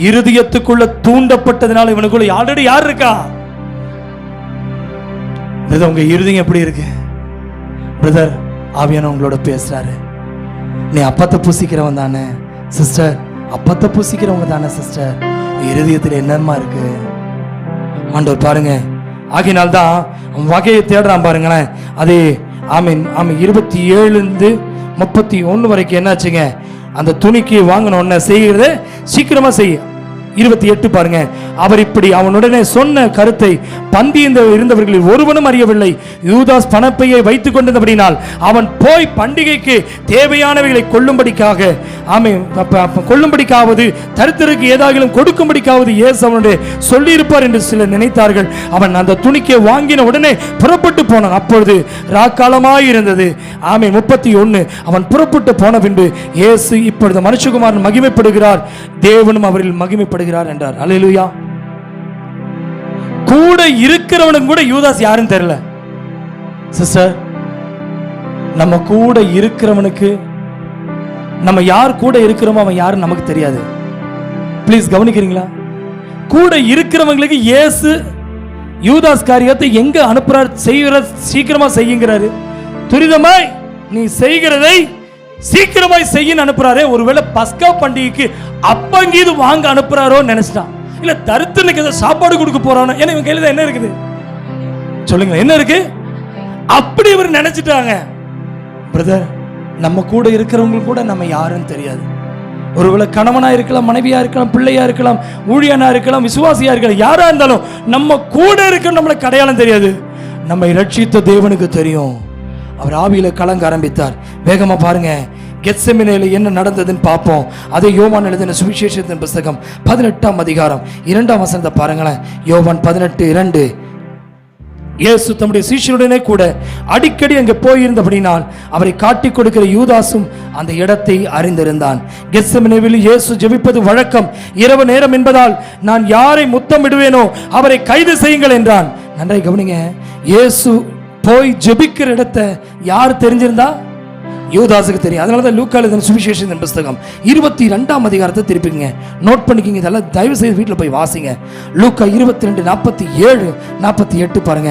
இருதயத்துக்குள்ள தூண்டப்பட்டதுனால இவனுக்குள்ள ஆல்ரெடி யார் இருக்கா? உங்க இருதயம் எப்படி இருக்கு? பிரதர், ஆவியான உங்களோட பேசுறாரு. நீ அப்பத்தை பூசிக்கிறவன் தானே சிஸ்டர், அப்பத்தை பூசிக்கிறவங்க தானே சிஸ்டர், இருதயத்தில் என்னமா இருக்கு? ஆண்டவர் பாருங்க, ஆகினால்தான் அவன் வகையை தேடுறான் பாருங்களேன். அதே ஆமீன் 27 31 வரைக்கும் என்னாச்சுங்க, அந்த துணிக்கு வாங்கின உடனே செய்கிறத சீக்கிரமா செய்ய. 28 பாருங்க, அவர் இப்படி அவனுடனே சொன்ன கருத்தை பந்தி இருந்தவர்களில் ஒருவனும் அறியவில்லை. யூதாஸ் பணப்பையை வைத்துக் கொண்டிருந்தபடினால் அவன் போய் பண்டிகைக்கு தேவையானவைகளை கொள்ளும்படிக்காக கொள்ளும்படிக்காவது தரித்திற்கு ஏதாகிலும் கொடுக்கும்படிக்காவது இயேசு அவனுடைய சொல்லியிருப்பார் என்று சிலர் நினைத்தார்கள். அவன் அந்த துணிக்கை வாங்கின உடனே புறப்பட்டு போனான். அப்பொழுது ராக்காலமாய் இருந்தது. 31 அவன் புறப்பட்டு போன பின்பு இயேசு, இப்பொழுது மனுஷகுமாரன் மகிமைப்படுகிறார், தேவனும் அவரில் மகிமைப்படுகிறார் என்றார். அல்லேலூயா. கூட இருக்கிறவனுக்கு கூட யூதாஸ் யாருன்னு தெரியல சிஸ்டர். நம்ம கூட இருக்கிறவனுக்கு, நம்ம யார் கூட இருக்கிறோமோ அவன் யாருன்னு நமக்கு தெரியாது. ப்ளீஸ் கவனிக்கிறீங்களா? கூட இருக்கிறவங்களுக்கு இயேசு யூதாஸ் காரியத்தை எங்க அனுப்புறார்? செய்கிற சீக்கிரமா செய்யுங்கிறாரு. துரிதமாய் நீ செய்கிறதை சீக்கிரமாய் செய்ய அனுப்புறாரே. ஒருவேளை பஸ்கா பண்டிகைக்கு அப்பங்கீது வாங்க அனுப்புறாரோ நினைச்சிட்டான். இல்ல தரித்திரனுக்கு ஏதோ சாப்பாடு கொடுக்க போறானோ. ஏன்னா இவன் கையில என்ன இருக்குது சொல்லுங்க, என்ன இருக்கு? அப்படி இவர் நினைச்சிட்டாங்க. பிரதர், நம்ம கூட இருக்கிறவங்களுக்கு கூட நம்ம யாருன்னு தெரியாது. ஒருவேளை கணவனா இருக்கலாம், மனைவியா இருக்கலாம், பிள்ளையா இருக்கலாம், ஊழியனா இருக்கலாம், விசுவாசியா இருக்கலாம், யாரா இருந்தாலும் நம்ம கூட இருக்க நம்மளுக்கு அடையாளம் தெரியாது. நம்மை ரட்சித்த தேவனுக்கு தெரியும். அவர் ஆவியில கலங்க ஆரம்பித்தார். வேகமா பாருங்க, கெத்செமனேல என்ன நடந்ததுன்னு பார்ப்போம். அதே யோவான் எழுதின சுவிசேஷத்தின் புத்தகம் 18ஆம் அதிகாரம் 2ஆம் வசனத்தை பாருங்களேன். யோவான் 18:2. இயேசு தம்முடைய சீஷருடனே கூட அடிக்கடி அங்கே போயிருந்தபடினால் அவரை காட்டிக் கொடுக்கிற யூதாசும் அந்த இடத்தை அறிந்திருந்தான். கெத்செமனேவில் இயேசு ஜெபிப்பது வழக்கம். இரவு நேரம் என்பதால் நான் யாரை முத்தமிடுவேனோ அவரை கைது செய்யுங்கள் என்றான். நன்றாய் கவனிங்க, இயேசு போய் ஜெபிக்கிற இடத்தை யார் தெரிஞ்சிருந்தா? யூதாசுக்கு தெரியும். அதனாலதான் லூக்கா எழுதின சுவிசேஷத்தின் புத்தகம் 22ஆம் அதிகாரத்தை திருப்பிங்க, நோட் பண்ணிக்கிங்க. இதெல்லாம் தயவு செய்து வீட்டில் போய் வாசிங்க. லூக்கா 22:47-48 பாருங்க.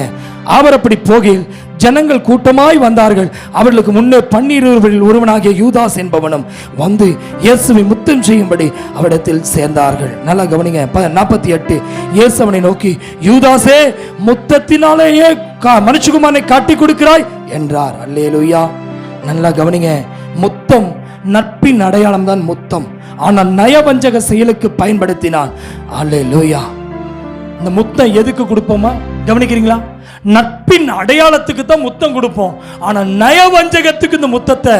அவர் அப்படி போகையில் ஜனங்கள் கூட்டமாய் வந்தார்கள். அவர்களுக்கு முன்னே 12 ஒருவனாகிய யூதாஸ் என்பவனும் வந்து இயேசுவை முத்தம் செய்யும்படி அவரிடத்தில் சேர்ந்தார்கள். நல்லா கவனிங்க 48. இயேசு அவனை நோக்கி, யூதாசே, முத்தத்தினாலேயே மனுஷகுமாரனை காட்டி கொடுக்கிறாய் என்றார். அல்லேலூயா. நல்லா கவனிங்க, முத்தம் நட்பின் அடையாளம் தான் முத்தம். ஆனால் நயவஞ்சக செயலுக்கு பயன்படுத்தினான். அல்லேலூயா. இந்த முத்தம் எதுக்கு கொடுப்போமா? கவனிக்கிறீங்களா? நட்பின் அடையாளத்துக்கு தான் முத்தம் கொடுப்போம். ஆனா நயவஞ்சகத்துக்கு இந்த முத்தத்தை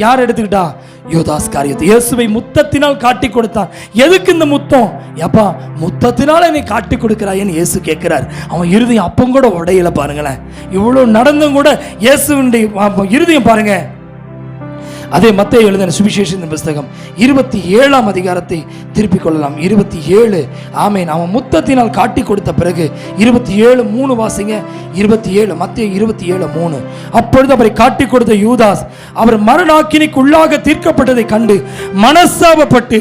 யார் எடுத்துக்கிட்டா? யூதாஸ் காரியத்தை. இயேசுவை முத்தத்தினால் காட்டி கொடுத்தான். எதுக்கு இந்த முத்தம்? எப்பா, முத்தத்தினால என்னை காட்டி கொடுக்கிறாயன்னு இயேசு கேட்கிறார். அவன் இருதயம் அப்பம் கூட உடையல. பாருங்களேன், இவ்வளவு நடந்தும் கூட இயேசுவினுடைய இருதயம் பாருங்க. அதே மத்தேயு எழுதின சுவிசேஷத்தின் புத்தகம் 27ஆம் அதிகாரத்தை திருப்பிக் கொள்ளலாம். 27. ஆமேன். அவன் முத்தத்தினால் காட்டி கொடுத்த பிறகு 27:3 வாசிங்க. 27 மத்தேயு 27:3. அப்பொழுது அவரை காட்டி கொடுத்த யூதாஸ் அவர் மரணாக்கினிக்கு உள்ளாக தீர்க்கப்பட்டதை கண்டு மனஸ்தாபப்பட்டு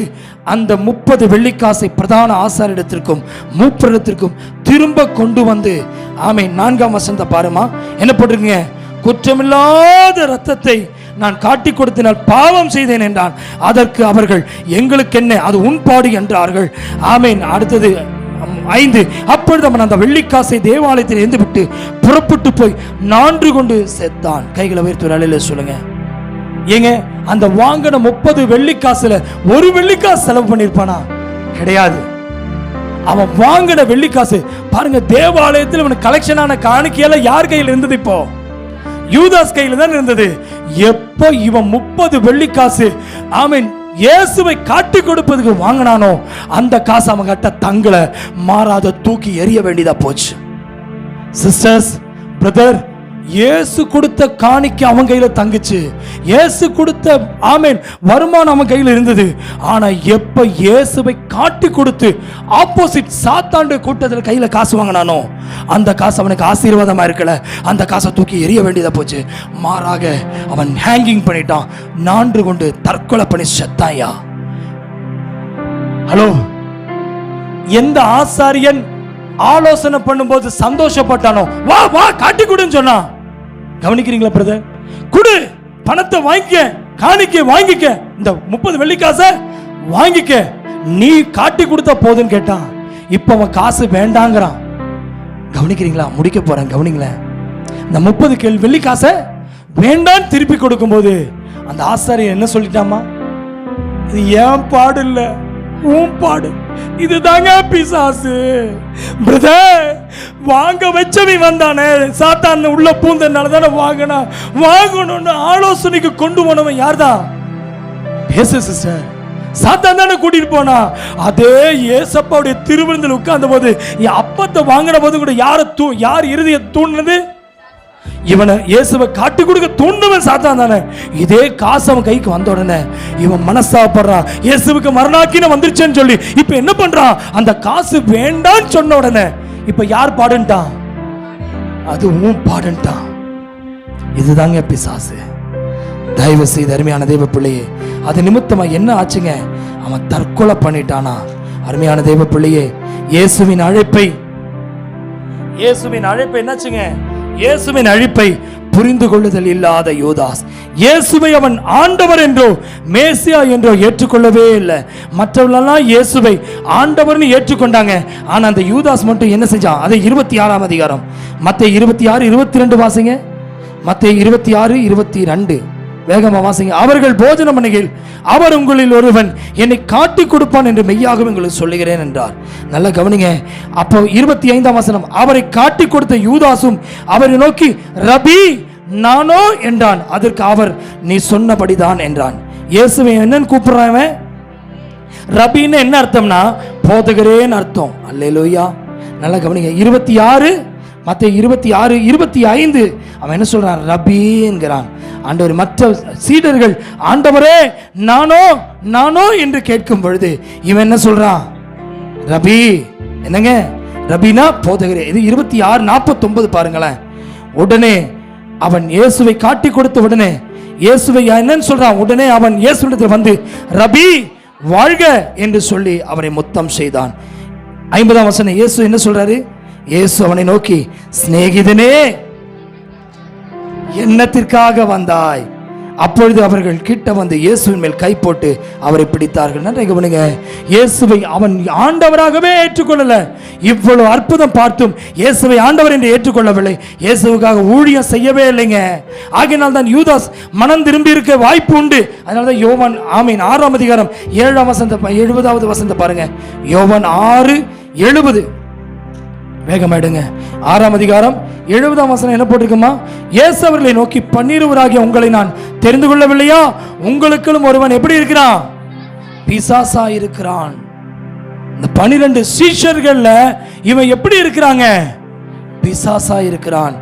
அந்த 30 வெள்ளிக்காசை பிரதான ஆசாரியரிடத்திற்கும் மூப்பரிடத்திற்கும் திரும்ப கொண்டு வந்து, ஆமேன், 4ஆம் வசனத்தை பாருமா, என்ன போட்டிருக்கீங்க? குற்றமில்லாத இரத்தத்தை நான் காட்டி கொடுத்தினால் பாவம் செய்தேன் என்றான். அதற்கு அவர்கள், எங்களுக்கு என்ன, அது உன் பாடு என்றார்கள். ஆமேன். அடுத்தது 5. அப்பொழுது அவன் அந்த வெள்ளிக்காசை தேவாலயத்தில் இருந்து விட்டு புறப்பட்டு போய் 4 கொண்டு செத்தான். கைகளை உயர்த்தி அலையில சொல்லுங்க. ஏங்க, அந்த வாங்கின 30 வெள்ளிக்காசுல ஒரு வெள்ளிக்காசு செலவு பண்ணிருப்பானா? கிடையாது. அவன் வாங்கின வெள்ளிக்காசு பாருங்க, தேவாலயத்தில் அவன் கலெக்ஷனான காணிக்கையெல்லாம் யார் கையில் இருந்தது? இப்போ யூதாஸ் கையில தான் இருந்தது. எப்ப இவன் 30 வெள்ளிக்காசு ஆமீன் இயேசுவை காட்டி கொடுப்பதுக்கு வாங்கினானோ அந்த காசு அவன் கிட்ட தங்கல, மாறாத தூக்கி எறிய வேண்டியதா போச்சு. சிஸ்டர்ஸ், பிரதர், இயேசு கொடுத்த காணிக்கை அவன் கையில தங்குச்சு. இயேசு கொடுத்த ஆமேன் வருமானம் அவன் கையில் இருந்தது. ஆனா எப்ப இயேசுவை காட்டி கொடுத்து ஆப்போசிட் சாத்தாண்டு கூட்டத்தில் கையில காசு வாங்கினானோ அந்த காசு அவனுக்கு ஆசீர்வாதமா இருக்கல, அந்த காசை தூக்கி எறிய வேண்டியதா போச்சு. மாறாக அவன் ஹேங்கிங் பண்ணிட்டான், 4 கொண்டு தற்கொலை பண்ணி செத்தாயா. ஹலோ, எந்த ஆசாரியன் ஆலோசனை பண்ணும்போது சந்தோஷப்பட்டானோ, வா வா காட்டி கொடுன்னு சொன்னா, கவனிக்கிறீங்களா பிரதர்? குடு, பணத்தை வாங்கிக்க, காணிக்கை வாங்கிக்க, இந்த 30 வெள்ளிக்காசை வாங்கிக்க, நீ காட்டி கொடுத்த போதுன்னு கேட்டான். இப்ப அவன் காசு வேண்டாங்கிறான். கவனிக்கிறீங்களா? முடிக்க போறேன், கவனிங்களேன். இந்த 30 வெள்ளிக்காசை வேண்டான்னு திருப்பி கொடுக்கும் போது அந்த ஆசாரியன் என்ன சொல்லிட்டாமா? இது ஏன் பாடு இல்ல, உன் பாடு. இதுதாங்க பிசாசு. பிரதர், வாங்க வச்சவன் வந்தானே, சாத்தான் உள்ள பூந்தனால தானே வாங்கினா, வாங்கணும்னு ஆலோசனைக்கு கொண்டு போனவன் யார்தான்? பேசு சிஸ்டர். சாத்தான் தானே கூட்டிட்டு போனா. அதே ஏசப்பாவுடைய திருவிருந்தில் உட்கார்ந்த போது அப்பத்தை வாங்கின போது கூட யார் இறுதியை தூண்டினது? இவனை இயேசுவை காட்டி கொடுக்க தூண்டவன் சாத்தான் தானே. இதே காசு அவன் கைக்கு வந்த உடனே இவன் மனசாப்படுறான், இயேசுவுக்கு மரணாக்கின வந்துருச்சுன்னு சொல்லி. இப்ப என்ன பண்றான்? அந்த காசு வேண்டான்னு சொன்ன உடனே இப்ப யார் பாடுன்ட்டான்? அது உன் பாடுன்ட்டான். இதுதாங்க பிசாசு. தயவு செய்து அருமையான தேவ பிள்ளையே, அது நிமித்தமா என்ன ஆச்சுங்க? அவன் தற்கொலை பண்ணிட்டானா? அருமையான தேவ பிள்ளையே, இயேசுவின் அழைப்பை என்னாச்சுங்க? இயேசுவின் அழைப்பை புரிந்து கொள்ளுதல் இல்லாத யூதாஸ் இயேசுவை அவன் ஆண்டவர் என்றோ மேசியா என்றோ ஏற்றுக்கொள்ளவே இல்லை. மற்றவர்களெல்லாம் இயேசுவை ஆண்டவர்னு ஏற்றுக்கொண்டாங்க. ஆனா அந்த யூதாஸ் மட்டும் என்ன செஞ்சான்? அதை 26ஆம் அதிகாரம் மத்தேயு 26:22 வாசிங்க. மத்தேயு 26:22 வேகமா வாசிங்க. அவர்கள் போஜனம் பண்ணுகையில் அவர் உங்களில் ஒருவன் என்னை காட்டி கொடுப்பான் என்று மெய்யாகவே உங்களுக்கு சொல்லுகிறேன் என்றார். நல்ல கவனிங்க. அப்போ 25ஆம் வசனம், அவரை காட்டி கொடுத்த யூதாசும் அவரை நோக்கி ரபி நானோ என்றான். அதற்கு அவர் நீ சொன்னபடிதான் என்றான். இயேசுவை என்னன்னு கூப்பிடுறான்? ரபின்னு என்ன அர்த்தம்னா போதகரேன்னு அர்த்தம். அல்லேலூயா. நல்ல கவனிங்க. 26 மத்தேயு 26:25 அவன் என்ன சொல்றான்? ரபி என்கிறான். ஆண்டவர் மற்ற சீடர்கள் ஆண்டவரே நானோ என்று கேட்கும் பொழுது இவன் என்ன சொல்றான்? ரபி. என்னங்க ரபினா போதகரே. இது 26:49 பாருங்களேன். உடனே அவன் இயேசுவை காட்டி கொடுத்த உடனே இயேசுவை என்னன்னு சொல்றான்? உடனே அவன் இயேசுவிடத்தில் வந்து ரபி வாழ்க என்று சொல்லி அவரை முத்தம் செய்தான். 50ஆம் வசனம் இயேசு என்ன சொல்றாரு? இயேசு அவனை நோக்கி சிநேகிதனே என்னத்திற்காக வந்தாய்? அப்பொழுது அவர்கள் கிட்ட வந்து இயேசுவின் மேல் கை போட்டு அவரை பிடித்தார்கள். நன்றி கவனிங்க. இயேசுவை அவன் ஆண்டவராகவே ஏற்றுக்கொள்ளல. இவ்வளவு அற்புதம் பார்த்தும் இயேசுவை ஆண்டவர் என்று ஏற்றுக்கொள்ளவில்லை. இயேசுவுக்காக ஊழியம் செய்யவே இல்லைங்க. ஆகையினால் தான் யூதாஸ் மனம் திரும்பி இருக்க வாய்ப்பு உண்டு. அதனால தான் யோவான் 6ஆம் அதிகாரம் 70வது வசனத்தை பாருங்க. யோவான் 6:70 வேகமாயிடுங்க. 6ஆம் அதிகாரம் 70ஆம் வசனம் என்ன போட்டிருக்குமா? இயேசு அவர்களை நோக்கி 12 உங்களை நான் தெரிந்து கொள்ளவில்லையா? உங்களுக்குள்ளும் ஒருவன் எப்படி இருக்கிறான்? பிசாசா இருக்கிறான். இந்த 12 சீஷர்கள்ல இவன் எப்படி இருக்கிறாங்க? பிசாசா இருக்கிறான்.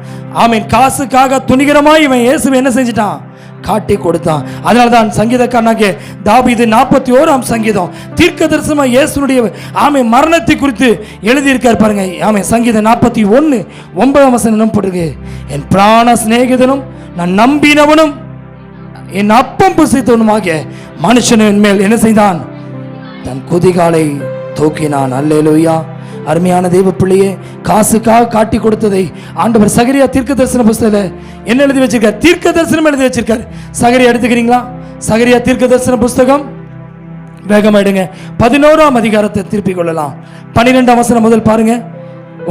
ஆமீன். காசுக்காக துணிகரமாய் இவன் இயேசுவை என்ன செஞ்சிட்டான்? காட்டி கொடுத்தான். அதனால்தான் சங்கீதக்காரனாகிய தாவீது 41ஆம் சங்கீதம் தீர்க்க தரிசனமா இயேசுனுடைய மரணத்தை குறித்து எழுதியிருக்கார் பாருங்க. சங்கீதம் 41:9 வசனம் போட்டிருக்கு. என் பிராண சிநேகிதனும் நான் நம்பினவனும் என் அப்பம் புசித்தவனுமாகிய மனுஷனின் மேல் என்ன செய்தான்? தன் குதிகாலை தூக்கினான். அல்லேலூயா. அருமையான தேவ பிள்ளையே, காசுக்காக காட்டி கொடுத்ததை ஆண்டவர் சகரியா தீர்க்க தரிசன புஸ்தகத்தில் என்ன எழுதி வச்சிருக்கார்? தீர்க்க தரிசனம் எழுதி வச்சிருக்கார். சகரியா எடுத்துக்கிறீங்களா? சகரியா தீர்க்க தரிசன புஸ்தகம் வேகமாயிடுங்க. 11ஆம் அதிகாரத்தை திருப்பிக் கொள்ளலாம். 12ஆம் வசனம் முதல் பாருங்க.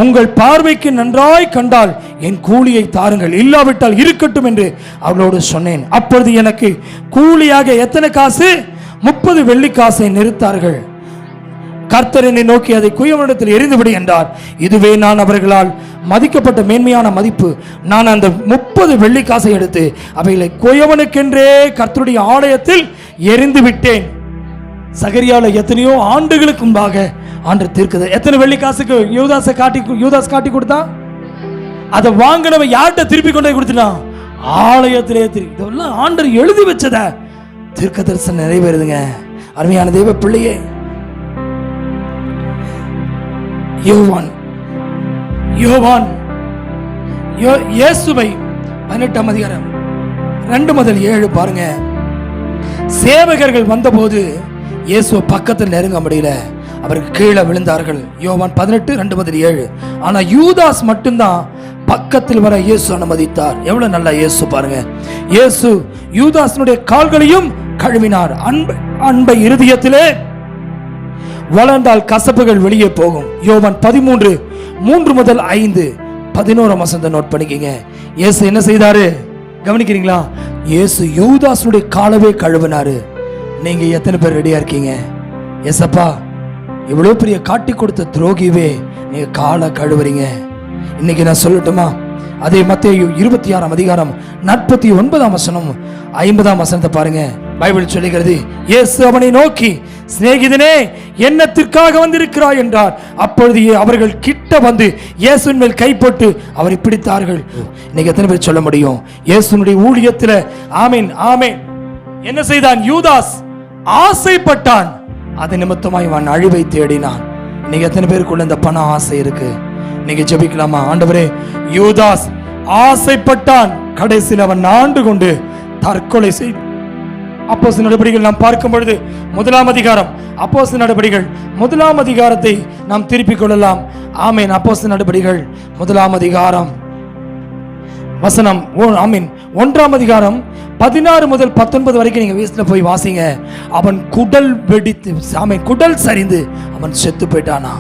உங்கள் பார்வைக்கு நன்றாய் கண்டால் என் கூலியை தாருங்கள், இல்லாவிட்டால் இருக்கட்டும் என்று அவளோடு சொன்னேன். அப்பொழுது எனக்கு கூலியாக எத்தனை காசு? 30 வெள்ளிக்காசை நிறுத்தார்கள். கர்த்தர் என்னை நோக்கி அதை குயவனிடத்தில் எரிந்துவிடு என்றார். இதுவே நான் அவர்களால் மதிக்கப்பட்ட மேன்மையான மதிப்பு. நான் அந்த 30 வெள்ளிக்காசை எடுத்து அவைகளை குயவனுக்கென்றே கர்த்தருடைய ஆலயத்தில் எரிந்து விட்டேன். சகரியால எத்தனையோ ஆண்டுகளுக்கு முன்பாக ஆண்டு தீர்க்குது. எத்தனை வெள்ளிக்காசுக்கு யூதாஸ் காட்டி கொடுத்தான்? அதை வாங்கினவன் யார்கிட்ட திருப்பி கொண்டு கொடுத்தான்? ஆலயத்திலே திருப்பி. இதெல்லாம் ஆண்டவர் எழுதி வச்சத தீர்க்க தரிசனம் நிறைவேறுதுங்க. அருமையான தேவ பிள்ளையே, யோவான் இயேசுவை 18ஆம் அதிகாரம் 2 முதல் 7 பாருங்க. சேவகர்கள் வந்தபோது இயேசுவை பக்கத்தில் நெருங்க முடியல, அவருக்கு கீழே விழுந்தார்கள். யோவான் 18:2 முதல் 7. ஆனா யூதாஸ் மட்டும்தான் பக்கத்தில் வர இயேசு அனுமதித்தார். எவ்வளவு நல்ல இயேசு பாருங்க. இயேசு யூதாஸினுடைய கால்களையும் கழுவினார். அன்பை இருதயத்திலே வளர்ந்தால் கசப்புகள் வெளியே போகும். யோவான் 13:3-5 11 வசனத்தை நோட் பண்ணிக்கங்க. இயேசு என்ன செய்தாரு கவனிக்கிறீங்களா? இயேசு யூதாஸினுடைய காலவே கழுவினாரு. நீங்க எத்தனை பேர் ரெடியா இருக்கீங்க? ஏசப்பா, இவ்வளவு பெரிய காட்டி கொடுத்த துரோகிவே நீங்க காலை கழுவுறீங்க. இன்னைக்கு நான் சொல்லட்டுமா? அதே மத்தேயு 26:49 வசனம் 50 வசனத்தை பாருங்க. பைபிள் சொல்லுகிறது, இயேசு அவனை நோக்கி, சிநேகிதனே, என்னத்திற்காக வந்திருக்கிறாய் என்றார். அப்பொழுது அவர்கள் கிட்ட வந்து இயேசுவின் மேல் கை போட்டு அவரை பிடித்தார்கள். இன்னைக்கு எத்தனை பேர் சொல்ல முடியும்? இயேசுனுடைய ஊழியத்தில் ஆமீன் ஆமீன் என்ன செய்தான்? யூதாஸ் ஆசைப்பட்டான். அது நிமித்தமாய் அவன் அழிவை தேடினான். இன்னைக்கு எத்தனை பேருக்குள்ள இந்த பண ஆசை இருக்கு? நீங்க ஜெபிக்கலாமா? ஆண்டவரே, யூதாஸ் ஆசைப்பட்டான், கடைசியில் அவன் ஆண்டு கொண்டு தற்கொலை செய்தான். அப்போஸ்தலர் நடபடிகள் நாம் பார்க்கும் பொழுது 1 அதிகாரம், அப்போஸ்தலர் நடபடிகள் 1 அதிகாரத்தை நாம் திருப்பிக் கொள்ளலாம். ஆமீன். அப்போஸ்தலர் நடபடிகள் 1 அதிகாரம் வசனம் 1 அதிகாரம் 16 முதல் 19 வரைக்கும் நீங்க வீட்டுல போய் வாசிங்க. அவன் குடல் வெடித்து, ஆமீன், குடல் சரிந்து அவன் செத்து போயிட்டானா.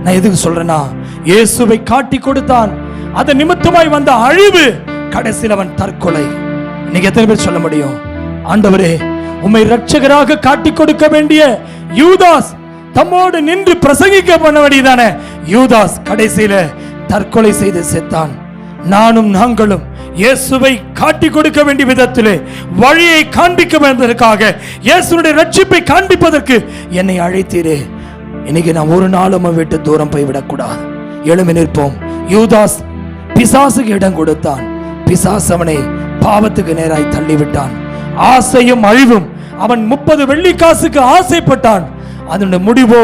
நான் எதுக்கு சொல்றேன்னா, இயேசுவை காட்டி கொடுத்தான், அதன் நிமித்தமாய் வந்த அழிவு, கடைசியில் அவன் தற்கொலை. இன்னைக்கு எத்தனை பேர் சொல்ல முடியும்? ஆண்டவரே, உம்மை இரட்சகராக காட்டி கொடுக்க வேண்டிய யூதாஸ், தம்மோடு நின்று பிரசங்கிக்க பண்ண வேண்டியதானே யூதாஸ், கடைசியில தற்கொலை செய்து செத்தான். நாங்களும் இயேசுவை காட்டி கொடுக்க வேண்டிய விதத்திலே வழியை காண்பிக்க வேண்டியதற்காக, இயேசுடைய ரட்சிப்பை காண்பிப்பதற்கு என்னை அழைத்தீரே. இன்னைக்கு நான் ஒரு நாளும் விட்டு தூரம் போய் விடக்கூடாது. எழும்பி நிற்போம். யூதாஸ் பிசாசுக்கு இடம் கொடுத்தான். பிசாசு அவனை பாவத்துக்கு நேராய் தள்ளிவிட்டான். ஆசையும் அழிவும். அவன் 30 வெள்ளிக்காசுக்கு ஆசைப்பட்டான். அதனுடைய முடிவோ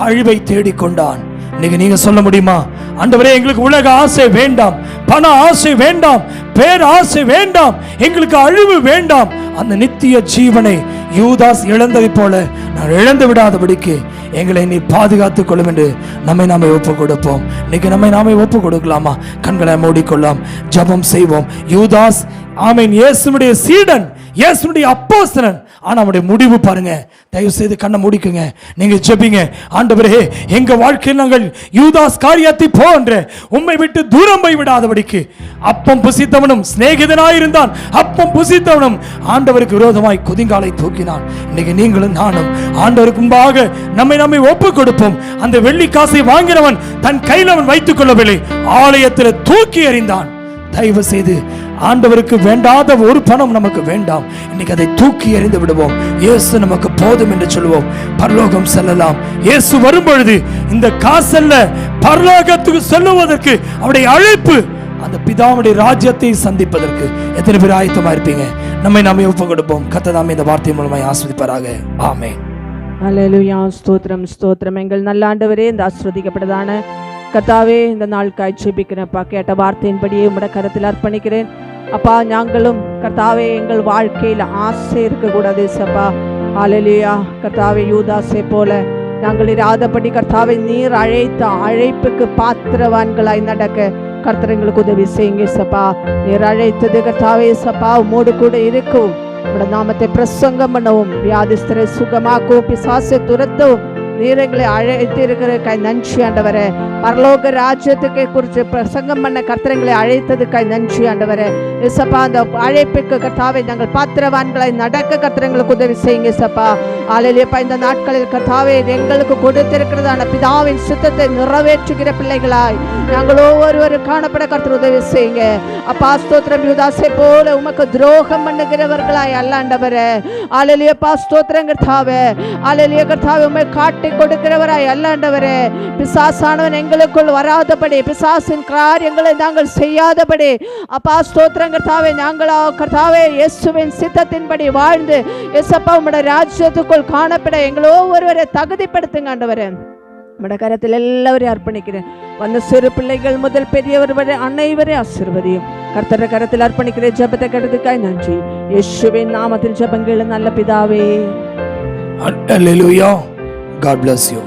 அழிவை தேடிக்கொண்டான். இன்னைக்கு நீங்க சொல்ல முடியுமா? ஆண்டவரே, எங்களுக்கு உலக ஆசை வேண்டாம், பண ஆசை வேண்டாம், பேர் ஆசை வேண்டாம், எங்களுக்கு அழிவு வேண்டாம். அந்த நித்திய ஜீவனை யூதாஸ் இழந்ததை போல நான் இழந்து விடாதபடிக்கு எங்களை நீ பாதுகாத்துக் கொள்ளும் என்று நாமே ஒப்பு கொடுப்போம். இன்னைக்கு நாமே ஒப்பு கொடுக்கலாமா? கண்களை மூடிக்கொள்ளலாம், ஜெபம் செய்வோம். யூதாஸ் ஆமீன் இயேசுவுடைய சீடன், இயேசுவுடைய அப்போஸ்தலன். ஆனா அவருடைய முடிவு பாருங்க. தயவு செய்து கண்ணை மூடிக்குங்க, நீங்க ஜெபிங்க. ஆண்டவரே, எங்க வாழ்க்கையில் நாங்கள் யூதாஸ் காரியத்தை போன்ற உம்மை விட்டு தூரம் போய் விடாதபடிக்கு, அப்பம் புசித்தவனும் சிநேகிதனாயிருந்தான், அப்பம் புசித்தவனும் ஆண்டவருக்கு விரோதமாய் குதிங்காலை தூக்கினான். இன்னைக்கு நீங்களும் நானும் ஆண்டவருக்கு முன்பாக நம்மை ஒப்பு கொடுப்போம். அந்த வெள்ளி காசை வாங்கினவன் தன் கையில் அவன் வைத்துக் கொள்ளவில்லை, ஆலயத்தில் தூக்கி எறிந்தான். தயவு செய்து ஆண்டவருக்கு வேண்டாத ஒரு பணம் நமக்கு வேண்டாம். இன்னைக்கு அதை தூக்கி எறிந்து விடுவோம். இயேசு நமக்கு போதும் என்று சொல்லுவோம். பரலோகம் செல்லலாம். இயேசு வரும்பொழுது இந்த காசல்ல பரலோகத்துக்கு செல்லுவதற்கு அவருடைய அழைப்பு, அந்த பிதாவுடைய ராஜ்யத்தை சந்திப்பதற்கு எத்தனை பேர் ஆயத்தமா இருப்பீங்க? நாமே ஒப்பு கொடுப்போம். கர்த்தர் இந்த வார்த்தை மூலமாய் ஆசீர்வதிப்பாராக. ஆமென். அல்லேலூயா. ஸ்தோத்திரம் ஸ்தோத்திரம். எங்கள் நல்ல ஆண்டவரே, இந்த ஆசீர்வதிக்கப்பட்டதான கர்த்தாவே, இந்த நாளுக்காய் ஜெபிக்கிறேன்ப்பா. கேட்ட வார்த்தையின்படியே உம்முடைய கரத்தில் அர்ப்பணிக்கிறேன் அப்பா. நாங்களும் கர்த்தாவே எங்கள் வாழ்க்கையில் ஆசை இருக்கக்கூடாது சப்பா. அல்லேலூயா. கர்த்தாவே, யூதாசை போல நாங்கள் இராதபடி கர்த்தாவே, நீர் அழைத்த அழைப்புக்கு பாத்திரவான்களாய் நடக்க கர்த்தர் எங்களுக்கு உதவி செய்யுங்க சப்பா. நீர் அழைத்தது கர்த்தாவே சப்பா, உம்மோடு கூட இருக்கவும், உம்முடைய நாமத்தை பிரசங்கம் பண்ணவும், வியாதிஸ்தரை சுகமாக்கவும், பிசாசை துரத்தவும் நீர் எங்களை அழைத்திருக்கிற நன்றி ஆண்டவரே. பரலோக ராஜ்யத்துக்கு குறித்து பிரசங்கம் பண்ண கர்த்தர் எங்களை அழைத்ததுக்காய் நன்றி ஆண்டவரே. இசப்பா, அந்த அழைப்புக்கு கர்த்தாவே நாங்கள் பாத்திரவான்களை நடக்க கர்த்தர் எங்களுக்கு உதவி செய்யுங்க சப்பா. அல்லேலூயா. இந்த நாட்களில் கர்த்தாவே எங்களுக்கு கொடுத்திருக்கிறதான பிதாவின் சித்தத்தை நிறைவேற்றுகிற பிள்ளைகளாய் நாங்கள் ஒவ்வொருவரும் காணப்பட கர்த்தர் உதவி செய்யுங்க அப்பா. ஸ்தோத்திரம். யூதாசை போல உமக்கு துரோகம் பண்ணுகிறவர்களாய் அல்ல ஆண்டவரே. அல்லேலூயா. ஸ்தோத்திரம் கர்த்தாவே. அல்லேலூயா. கர்த்தாவே, உம்மை காட்டி கொடுக்கிறவராய் அல்ல ஆண்டவரே. பிசாசானவன் எங்களுக்குள் வராதபடி, பிசாசின் காரியங்களை நாங்கள் செய்யாதபடி அப்பா ஸ்தோத்திரம் கர்த்தாவே. நாங்களா கர்த்தாவே இயேசுவின் சித்தத்தின்படி வாழ்ந்து இயேசப்பா உம்முடைய ராஜ்யத்துக்குள் காணப்பட எங்களோ ஒருவரை தகுதிப்படுத்துங்க ஆண்டவரே. உம்முடைய கரத்தில் எல்லாவரையும் அர்ப்பணிக்கிறேன். வந்த சிறு பிள்ளைகள் முதல் பெரியவர் வரை அனைவரையும் ஆசீர்வதியும் கர்த்தர் கரத்தில் அர்ப்பணிக்கிறேன். ஜெபத்தை கேட்டதுக்காய் நன்றி. இயேசுவின் நாமத்தில் ஜெபங்கள் நல்ல பிதாவே. Hallelujah. God bless you.